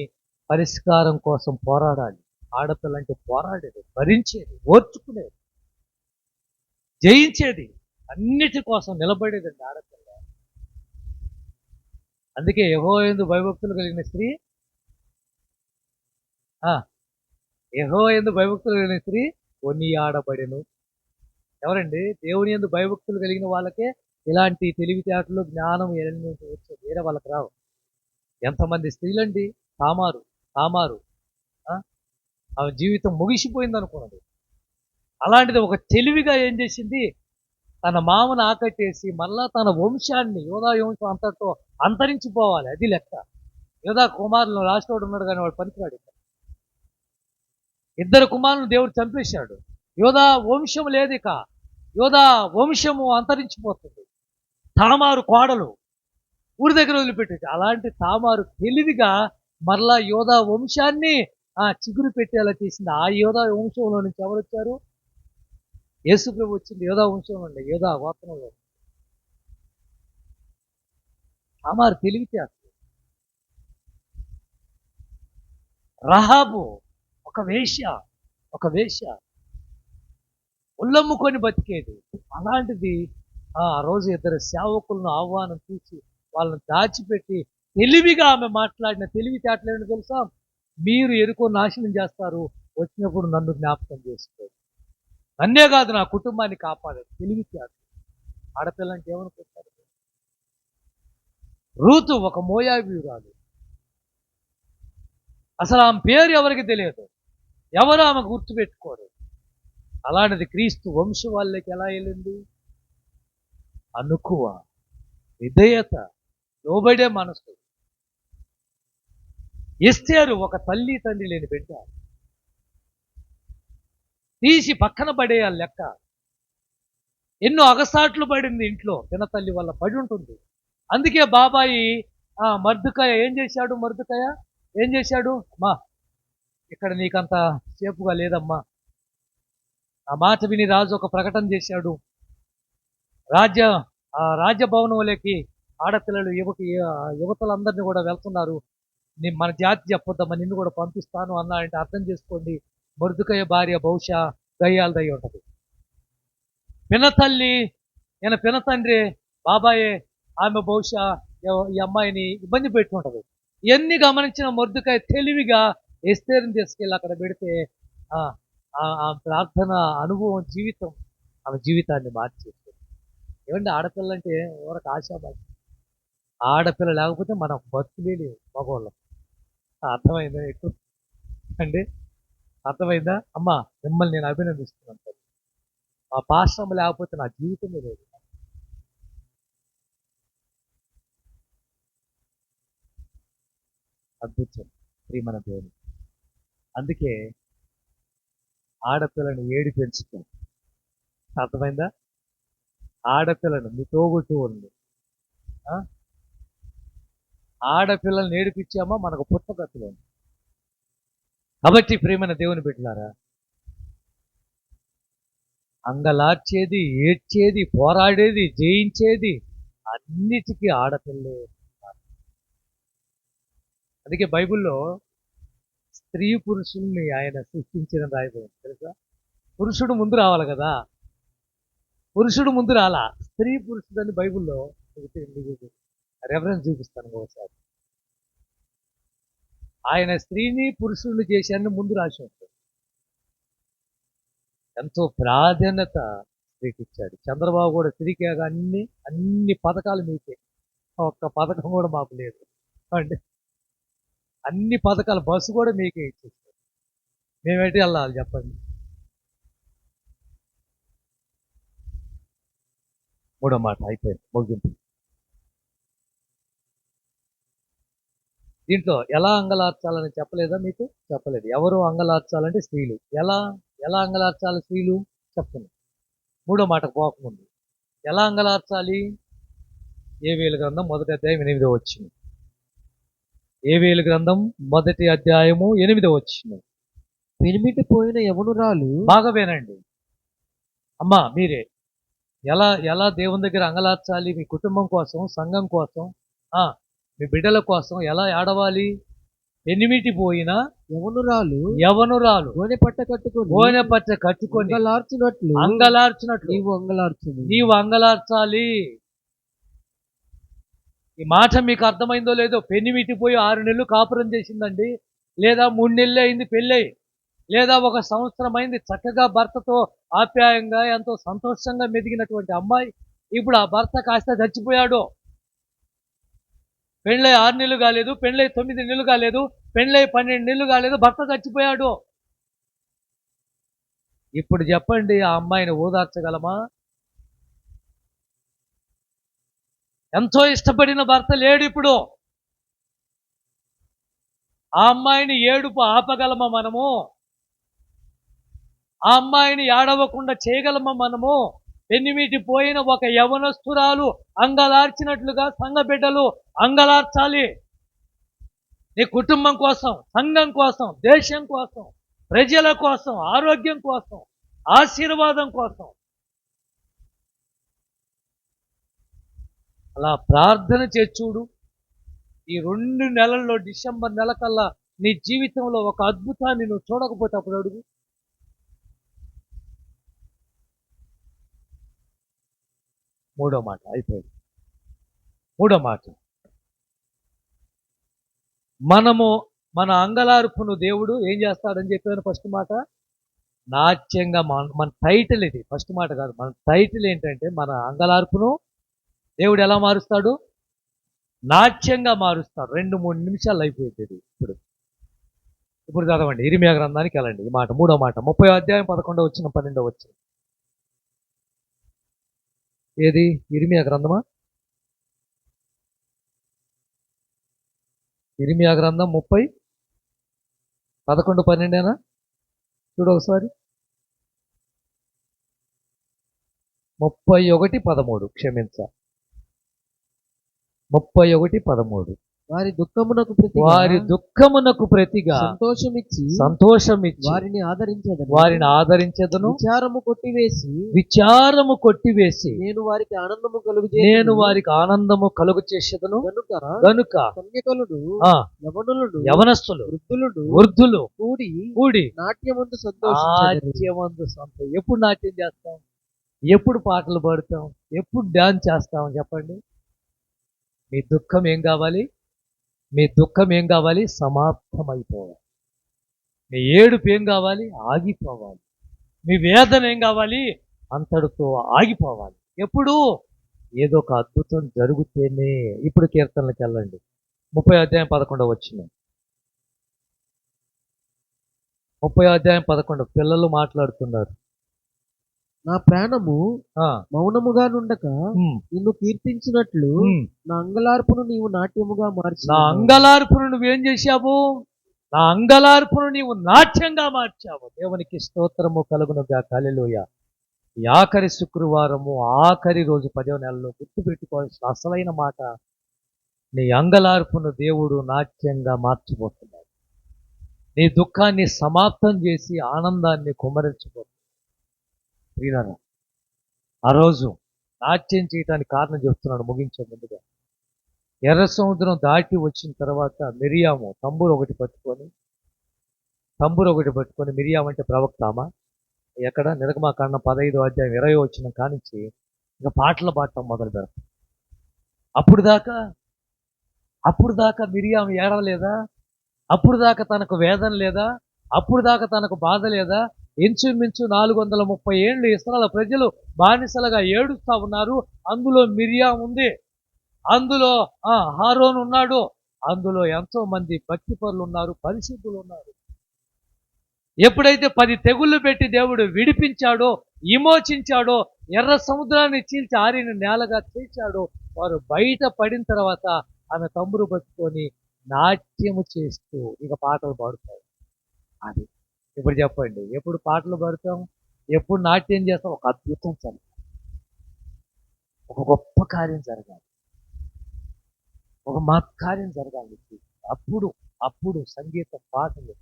పరిష్కారం కోసం పోరాడాలి. ఆడపిల్ల అంటే పోరాడేది, భరించేది, ఓర్చుకునేది, జయించేది, అన్నిటి కోసం నిలబడేదండి ఆడపిల్ల. అందుకే యెహోవాయందు భయభక్తులు కలిగిన స్త్రీ, ఆ యెహోవాయందు భయభక్తులు కలిగిన స్త్రీ కొనియాడబడెను. ఎవరండి? దేవుని యందు భయభక్తులు కలిగిన వాళ్ళకే ఇలాంటి తెలివితేటలు, జ్ఞానం ఇవన్నీ వచ్చేది. వేరే వాళ్ళకి రావు. ఎంతమంది స్త్రీలండి, తామారు తామారు ఆ? ఆమె జీవితం ముగిసిపోయింది అనుకున్నది. అలాంటిది ఒక తెలివిగా ఏం చేసింది, తన మామను ఆకట్టేసి మళ్ళా తన వంశాన్ని, యోధా వంశం అంతటితో అంతరించిపోవాలి, అది లెక్క. యోధా కుమారులు రాష్ట్రోడు ఉన్నాడు కానీ వాడు పనికిరాడు. ఇద్దరు కుమారులను దేవుడు చంపేశాడు. యోధా వంశం లేదు ఇక. యోధా వంశము అంతరించిపోతుంది. తామారు కోడలు ఊరి దగ్గర వదిలిపెట్టేది. అలాంటి తామారు తెలివిగా మరలా యోధా వంశాన్ని చిగురు పెట్టేలా చేసింది. ఆ యోధా వంశంలో నుంచి ఎవరు వచ్చారు? యేసుప్రభు వచ్చింది యోధా వంశంలో ఉండే, యోధా గోత్రంలో. తామారు తెలివితేటలు. రహాబు ఒక వేశ్య, ఒక వేశ్య, ఉల్లమ్ముకొని బతికేది. అలాంటిది ఆ రోజు ఇద్దరు సేవకులను ఆహ్వానం చూసి వాళ్ళని దాచిపెట్టి తెలివిగా ఆమె మాట్లాడిన తెలివితేటలు ఏంటో తెలుసా? మీరు ఎరుకో నాశనం చేస్తారు, వచ్చినప్పుడు నన్ను జ్ఞాపకం చేసుకోండి. నన్నే కాదు, నా కుటుంబాన్ని కాపాడారు. తెలివితేటలు. ఆడపిల్ల అంటే ఏమనుకుంటారు? రూతు ఒక మోయాబీయురాలు. అసలు ఆమె పేరు ఎవరికి తెలియదు, ఎవరు ఆమె గుర్తుపెట్టుకోరు. అలాంటిది క్రీస్తు వంశం వాళ్ళకి ఎలా వెళ్ళింది? అనుకువ, విధేయత, లోబడే మనసు. ఎస్తేరు ఒక తల్లి తండ్రి లేని బిడ్డ, తీసి పక్కన పడేయాలి లెక్క. ఎన్నో అగసాట్లు పడింది ఇంట్లో, పినతల్లి వల్ల పడి ఉంటుంది. అందుకే బాబాయి మర్దుకాయ ఏం చేశాడు? మర్దుకాయ ఏం చేశాడు? అమ్మా, ఇక్కడ నీకంత సేపుగా లేదమ్మా. ఆ మాట విని రాజు ఒక ప్రకటన చేశాడు. రాజ్యభవనంలోకి ఆడపిల్లలు యువతలందరినీ కూడా వెళ్తున్నారు, మన జాతి చెప్పొద్దమ్మా, నిన్ను కూడా పంపిస్తాను అన్నాడంటే అర్థం చేసుకోండి, మర్దుకాయ భార్య బహుశా దయ్యాలదై ఉంటది. పినతల్లి పినతండ్రి బాబాయే, ఆమె బహుశా ఈ అమ్మాయిని ఇబ్బంది పెట్టుకుంటది. ఇవన్నీ గమనించిన మర్దుకాయ తెలివిగా ఎస్తేరుని తీసుకెళ్ళి అక్కడ పెడితే ఆ ప్రార్థన అనుభవం జీవితం ఆమె జీవితాన్ని మార్చేస్తుంది. ఏమంటే ఆడపిల్ల అంటే ఎవరికి ఆశాభాష. ఆడపిల్ల లేకపోతే మనం బతుకులే లేవు మగవాళ్ళం. అర్థమైందా ఎక్కువ అండి? అర్థమైందా? అమ్మా, మిమ్మల్ని నేను అభినందిస్తున్నాను. ఆ పాశ్రమ లేకపోతే నా జీవితమే లేదు. అద్భుతం ప్రియమైన దేవుని. అందుకే ఆడపిల్లని ఏడి పెంచుతాం. అర్థమైందా? ఆడపిల్లను మీ తోగుతూ ఉంది. ఆడపిల్లల్ని ఏడిపించామా మనకు పుట్టగతులు. కాబట్టి ప్రియమైన దేవుని బిడ్డలారా, అంగలార్చేది, ఏడ్చేది, పోరాడేది, జయించేది అన్నిటికీ ఆడపిల్లే. అందుకే బైబిల్లో స్త్రీ పురుషుల్ని ఆయన సృష్టించిన రాయబడింది తెలుసా? పురుషుడు ముందు రావాలి కదా, పురుషుడు ముందు రాలా, స్త్రీ పురుషుడు అని బైబిల్లో రెఫరెన్స్ చూపిస్తాను ఒకసారి. ఆయన స్త్రీని పురుషుడిని చేశాన్ని ముందు రాసి ఉంటుంది. ఎంతో ప్రాధాన్యత స్త్రీకి ఇచ్చాడు. చంద్రబాబు కూడా స్త్రీకి అన్ని పథకాలు మీకే, ఒక్క పథకం కూడా మాకు లేదు అంటే అన్ని పథకాలు, బస్సు కూడా మీకే ఇచ్చేస్తారు. మేమేంటి వెళ్ళాలి చెప్పండి? మూడో మాట అయిపోయింది, ముగింపు. దీంట్లో ఎలా అంగలార్చాలని చెప్పలేదా మీకు? చెప్పలేదు. ఎవరు అంగలార్చాలంటే స్త్రీలు. ఎలా ఎలా అంగలార్చాలి స్త్రీలు? చెప్తున్నాను. మూడో మాటకు పోకముందు ఎలా అంగలార్చాలి? ఏవేలు గ్రంథం 1వ అధ్యాయం 8వ వచనం. ఏవేలు గ్రంథం 1వ అధ్యాయము 8వ వచనం. పెనిమిటి పోయిన యవనురాలు బాగా వినండి అమ్మా, మీరే ఎలా ఎలా దేవుని దగ్గర అంగలార్చాలి? మీ కుటుంబం కోసం, సంఘం కోసం, మీ బిడ్డల కోసం ఎలా ఆడవాలి? పెనిమిటి పోయిన యవనురాలు గోనె పట్ట కట్టుకొని అంగలార్చినట్లు నీవు అంగలార్చాలి. ఈ మాట మీకు అర్థమైందో లేదో? పెనిమిటి పోయి 6 నెలలు కాపురం చేసిందండి, లేదా 3 నెలలు అయింది పెళ్ళై, లేదా 1 సంవత్సరం అయింది చక్కగా భర్తతో ఆప్యాయంగా ఎంతో సంతోషంగా మెదిగినటువంటి అమ్మాయి ఇప్పుడు ఆ భర్త కాస్త చచ్చిపోయాడు. పెళ్ళై 6 నెలలు కాలేదు, పెళ్ళై 9 నెలలు కాలేదు, పెళ్ళై 12 నెలలు కాలేదు, భర్త చచ్చిపోయాడు. ఇప్పుడు చెప్పండి, ఆ అమ్మాయిని ఓదార్చగలమా? ఎంతో ఇష్టపడిన భర్త లేడు ఇప్పుడు. ఆ అమ్మాయిని ఏడుపు ఆపగలమా మనము? ఆ అమ్మాయిని ఏడవకుండా చేయగలమా మనము? పెనిమిటి పోయిన ఒక యవనస్తురాలు అంగలార్చినట్లుగా సంఘ బిడ్డలు అంగలార్చాలి. నీ కుటుంబం కోసం, సంఘం కోసం, దేశం కోసం, ప్రజల కోసం, ఆరోగ్యం కోసం, ఆశీర్వాదం కోసం అలా ప్రార్థన చేసి చూడు. ఈ 2 నెలల్లో, డిసెంబర్ నెల కల్లా నీ జీవితంలో ఒక అద్భుతాన్ని నువ్వు చూడకపోతే అప్పుడు అడుగు. మూడో మాట అయిపోయింది. మూడో మాట, మనము మన అంగలార్పును దేవుడు ఏం చేస్తాడని చెప్పాను. ఫస్ట్ మాట నాట్యంగా, మన టైటిల్ ఇది. ఫస్ట్ మాట కాదు, మన టైటిల్ ఏంటంటే మన అంగలార్పును దేవుడు ఎలా మారుస్తాడు? నాట్యంగా మారుస్తాడు. 2-3 నిమిషాలు అయిపోయింది ఇది. ఇప్పుడు చదవండి, ఇర్మియా గ్రంథానికి వెళ్ళండి. ఈ మాట మూడో మాట 30వ అధ్యాయం 11వ వచనం 12వ వచనం. ఏది? ఇర్మియా గ్రంథమా? ఇర్మియా గ్రంథం 30, 11, 12 చూడు ఒకసారి. 31, 13 క్షమించ 31, 13. వారి దుఃఖమునకు ప్రతిగా సంతోషమిచ్చి వారిని ఆదరించెదను. విచారము కొట్టివేసి నేను వారికి ఆనందము కలుగు చేసేదను. గనుక యవనస్తులు వృద్ధులు కూడి నాట్యమందు సంతోషం. ఎప్పుడు నాట్యం చేస్తాం? ఎప్పుడు పాటలు పాడుతాం? ఎప్పుడు డాన్స్ చేస్తాం? చెప్పండి. మీ దుఃఖం ఏం కావాలి? మీ దుఃఖం ఏం కావాలి? సమాప్తమైపోవాలి. మీ ఏడుపు ఏం కావాలి? ఆగిపోవాలి. మీ వేదన ఏం కావాలి? అంతటితో ఆగిపోవాలి. ఎప్పుడు? ఏదో ఒక అద్భుతం జరుగుతేనే. ఇప్పుడు కీర్తనలకు వెళ్ళండి. 30వ అధ్యాయం 11వ వచనం. 30వ అధ్యాయం 11. పిల్లలు మాట్లాడుతున్నారు. నా ప్రాణము మౌనముగా నుండక నిన్ను కీర్తించినట్లు నా అంగలార్పును నీవు నాట్యముగా మార్చి. నా అంగలార్పును నువ్వేం చేశావు? నా అంగలార్పును నీవు నాట్యంగా మార్చావు. దేవునికి స్తోత్రము కలుగునుగా. హల్లెలూయా. ఈ ఆఖరి శుక్రవారము, ఆఖరి రోజు 10వ నెలలో గుర్తుపెట్టుకోవాల్సిన అసలైన మాట, నీ అంగలార్పును దేవుడు నాట్యంగా మార్చిపోతున్నాడు. నీ దుఃఖాన్ని సమాప్తం చేసి ఆనందాన్ని కుమ్మరించబోతున్నాడు. ఆ రోజు నాట్యం చేయడానికి కారణం చెప్తున్నాడు ముగించే ముందుగా. ఎర్ర సముద్రం దాటి వచ్చిన తర్వాత మిరియాము తంబూరు ఒకటి పట్టుకొని, మిరియాము అంటే ప్రవక్తామా, ఎక్కడ? నిర్గమాకాండం 15వ అధ్యాయం 20వ వచనం కానించి ఇంకా పాటలు పాడటం మొదలు పెడతాం. అప్పుడు దాకా మిరియాము ఏడవలేదా? అప్పుడు దాకా తనకు వేదన లేదా? అప్పుడు దాకా తనకు బాధ లేదా? ఇంచుమించు 430 ఏళ్ళు ఇశ్రాయేలు ప్రజలు బానిసలుగా ఏడుస్తా ఉన్నారు. అందులో మిరియాము ఉంది, అందులో హారోను ఉన్నాడు, అందులో ఎంతో మంది భక్తి పరులు ఉన్నారు, పరిశుద్ధులు ఉన్నారు. ఎప్పుడైతే 10 తెగుళ్ళు పెట్టి దేవుడు విడిపించాడో, విమోచించాడో, ఎర్ర సముద్రాన్ని చీల్చి ఆరిన నేలగా చేశాడో, వారు బయట పడిన తర్వాత ఆమె తమ్ముడు పట్టుకొని నాట్యము చేస్తూ ఇక పాటలు పాడుతారు. అది ఇప్పుడు చెప్పండి, ఎప్పుడు పాటలు పాడతాం, ఎప్పుడు నాట్యం చేస్తాం? ఒక అద్భుతం జరగాలి, ఒక గొప్ప కార్యం జరగాలి, ఒక మహత్కార్యం జరగాలి. అప్పుడు అప్పుడు సంగీత పాటలు.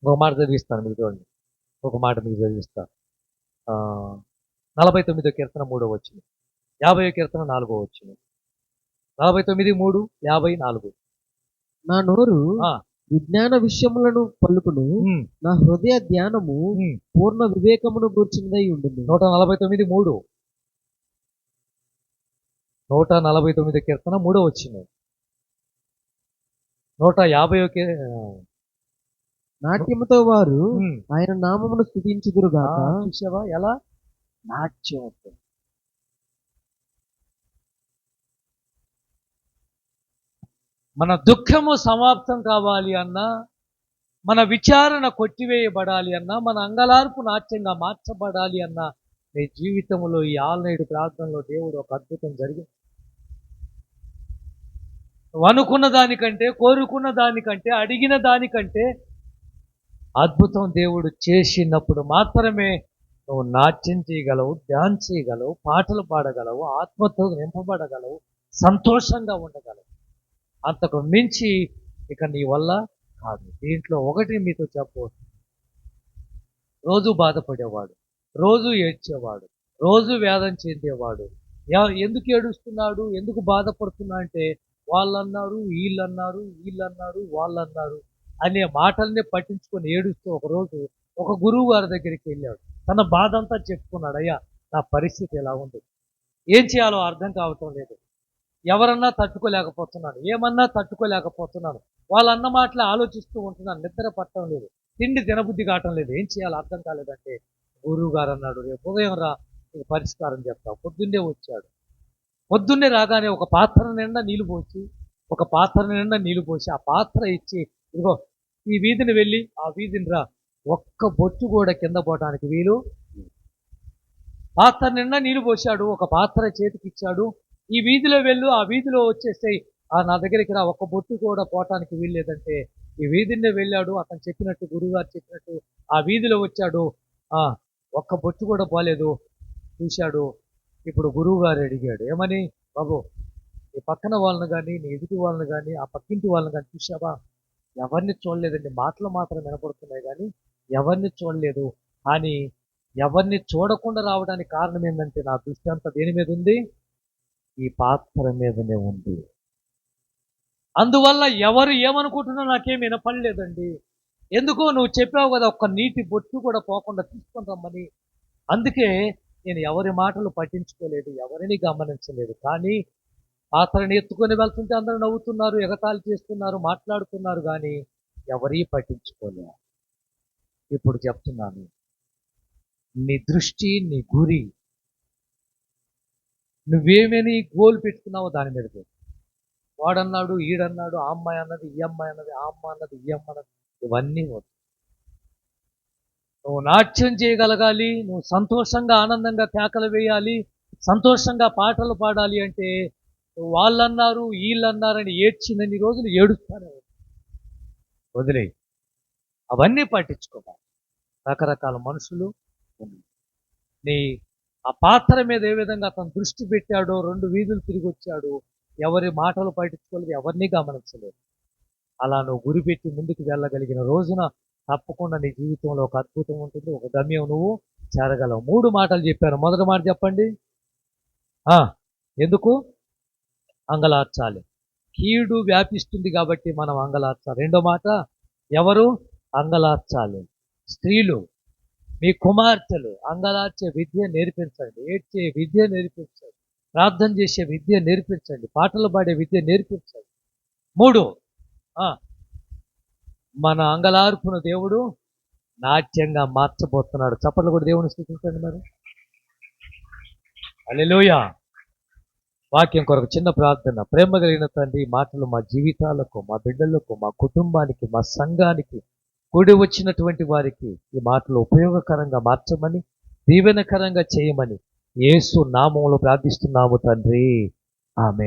ఒక మాట చదివిస్తాను మీకు, చూడండి. ఒక మాట మీకు చదివిస్తాను. 49వ కీర్తన 3వ వచనం, 50వ కీర్తన 4వ వచనం. 49:3, 54. నా నోరు ఆ, విజ్ఞాన విషయములను పలుకును, ఉమ్, నా హృదయ ధ్యానము ఉమ్. పూర్ణ వివేకమును గూర్చినదై ఉండును. 149:3, 149 కీర్తన 3వ వచనం. 150 నాట్యముతో వారు ఉమ్. ఆయన నామమును స్తుతించుదురు గాక. చూసావా ఎలా నాట్యం అవుతుంది. మన దుఃఖము సమాప్తం కావాలి అన్నా, మన విచారణ కొట్టివేయబడాలి అన్నా, మన అంగలార్పు నాట్యంగా మార్చబడాలి అన్నా, నీ జీవితంలో ఈ ఆల్నైట్ ప్రార్థనలో దేవుడు ఒక అద్భుతం జరిగింది. నువ్వు అనుకున్న దానికంటే, కోరుకున్న దానికంటే, అడిగిన దానికంటే అద్భుతం దేవుడు చేసినప్పుడు మాత్రమే నువ్వు నాట్యం చేయగలవు, డ్యాన్స్ చేయగలవు, పాటలు పాడగలవు, ఆత్మతో నింపబడగలవు, సంతోషంగా ఉండగలవు. అంతకు మించి ఇక నీ వల్ల కాదు. దీంట్లో ఒకటి మీతో చెప్పవచ్చు, రోజు బాధపడేవాడు, రోజు ఏడ్చేవాడు, రోజు వేదన చెందేవాడు, ఎందుకు ఏడుస్తున్నాడు, ఎందుకు బాధపడుతున్నా అంటే వాళ్ళన్నారు, వీళ్ళన్నారు, వాళ్ళన్నారు అనే మాటల్ని పట్టించుకొని ఏడుస్తూ ఒకరోజు ఒక గురువు గారి దగ్గరికి వెళ్ళాడు. తన బాధ అంతా చెప్పుకున్నాడు. అయ్యా, నా పరిస్థితి ఎలా ఉంది, ఏం చేయాలో అర్థం కావటం లేదు, ఎవరన్నా తట్టుకోలేకపోతున్నాను, ఏమన్నా తట్టుకోలేకపోతున్నాను, వాళ్ళన్న మాటలు ఆలోచిస్తూ ఉంటున్నాను, నిద్ర పట్టడం లేదు, తిండి తినబుద్ధి కావటం లేదు, ఏం చేయాలో అర్థం కాలేదంటే గురువు గారు అన్నాడు, రేపు ఉదయం రా, నీకు పరిష్కారం చెప్తావు. పొద్దున్నే వచ్చాడు. పొద్దున్నే రాగానే ఒక పాత్ర నిండా నీళ్లు పోసి ఆ పాత్ర ఇచ్చి, ఇదిగో ఈ వీధిని వెళ్ళి ఆ వీధిని రా, ఒక్క బొట్టు కూడా కింద పోవటానికి వీలు. పాత్ర నిండా నీళ్లు పోశాడు, ఒక పాత్ర చేతికి ఇచ్చాడు, ఈ వీధిలో వెళ్ళు, ఆ వీధిలో వచ్చేసాయి, నా దగ్గరికి రా, ఒక్క బొట్టు కూడా పోవటానికి వీల్లేదంటే ఈ వీధిని వెళ్ళాడు. అతను చెప్పినట్టు, గురువుగారు చెప్పినట్టు ఆ వీధిలో వచ్చాడు. ఒక్క బొట్టు కూడా పోలేదు. చూశాడు. ఇప్పుడు గురువు గారు అడిగాడు, ఏమని? బాబు, నీ పక్కన వాళ్ళని కానీ, నీ ఎదుటి వాళ్ళని కానీ, ఆ పక్కింటి వాళ్ళని కానీ చూసావా? ఎవరిని చూడలేదండి, మాటలు మాత్రం వినపడుతున్నాయి కానీ ఎవరిని చూడలేదు. కానీ ఎవరిని చూడకుండా రావడానికి కారణం ఏంటంటే నా దృష్టి అంతా దేని మీద ఉంది? ఈ పాత్ర మీదనే ఉంది. అందువల్ల ఎవరు ఏమనుకుంటున్నా నాకేం వినపడలేదండి. ఎందుకో నువ్వు చెప్పావు కదా, ఒక్క నీటి బొట్టు కూడా పోకుండా తీసుకొని రమ్మని. అందుకే నేను ఎవరి మాటలు పట్టించుకోలేదు, ఎవరిని గమనించలేదు. కానీ పాత్రని ఎత్తుకొని వెళ్తుంటే అందరూ నవ్వుతున్నారు, ఎగతాళి చేస్తున్నారు, మాట్లాడుతున్నారు, కానీ ఎవరీ పట్టించుకోలేదు. ఇప్పుడు చెప్తున్నాను, నీ దృష్టి, నీ గురి, నువ్వేమని గోల్ పెట్టుకున్నావో దాని మీద పెట్టు. వాడన్నాడు, ఈడన్నాడు, ఆ అమ్మాయి అన్నది, ఈ అమ్మాయి అన్నది, ఆ అమ్మ అన్నది, ఈ అమ్మ అన్నది, ఇవన్నీ వద్దు. నువ్వు నాట్యం చేయగలగాలి, నువ్వు సంతోషంగా ఆనందంగా కేకలు వేయాలి, సంతోషంగా పాటలు పాడాలి అంటే వాళ్ళన్నారు, వీళ్ళన్నారని ఏడ్చినన్ని రోజులు ఏడుస్తానే వదిలే. అవన్నీ పట్టించుకోవాలి. రకరకాల మనుషులు ఉన్నారు. నీ ఆ పాత్ర మీద ఏ విధంగా అతను దృష్టి పెట్టాడో, 2 వీధులు తిరిగి వచ్చాడు, ఎవరి మాటలు పట్టించుకోలేదు, ఎవరిని గమనించలేదు. అలా నువ్వు గురిపెట్టి ముందుకు వెళ్ళగలిగిన రోజున తప్పకుండా నీ జీవితంలో ఒక అద్భుతం ఉంటుంది, ఒక గమ్యం నువ్వు చేరగలవు. 3 మాటలు చెప్పాను. మొదటి మాట చెప్పండి. ఎందుకు అంగలార్చాలి? కీడు వ్యాపిస్తుంది కాబట్టి మనం అంగలార్చాలి. రెండో మాట, ఎవరు అంగలార్చాలి? స్త్రీలు, మీ కుమార్తెలు అంగలార్చే విద్య నేర్పించండి, ఏడ్చే విద్య నేర్పించండి, ప్రార్థన చేసే విద్య నేర్పించండి, పాటలు పాడే విద్య నేర్పించండి. 3, మన అంగలార్పును దేవుడు నాట్యంగా మార్చబోతున్నాడు. చప్పట్లు కూడా దేవుని స్తుతించండి మరి. హల్లెలూయా. వాక్యం కొరకు చిన్న ప్రార్థన. ప్రేమ కలిగిన తండ్రి, ఈ మాటలు మా జీవితాలకు, మా బిడ్డలకు, మా కుటుంబానికి, మా సంఘానికి, కూడి వచ్చినటువంటి వారికి ఈ మాటలు ఉపయోగకరంగా మార్చమని, దీవెనకరంగా చేయమని యేసు నామములో ప్రార్థిస్తున్నాము తండ్రి. ఆమేన్.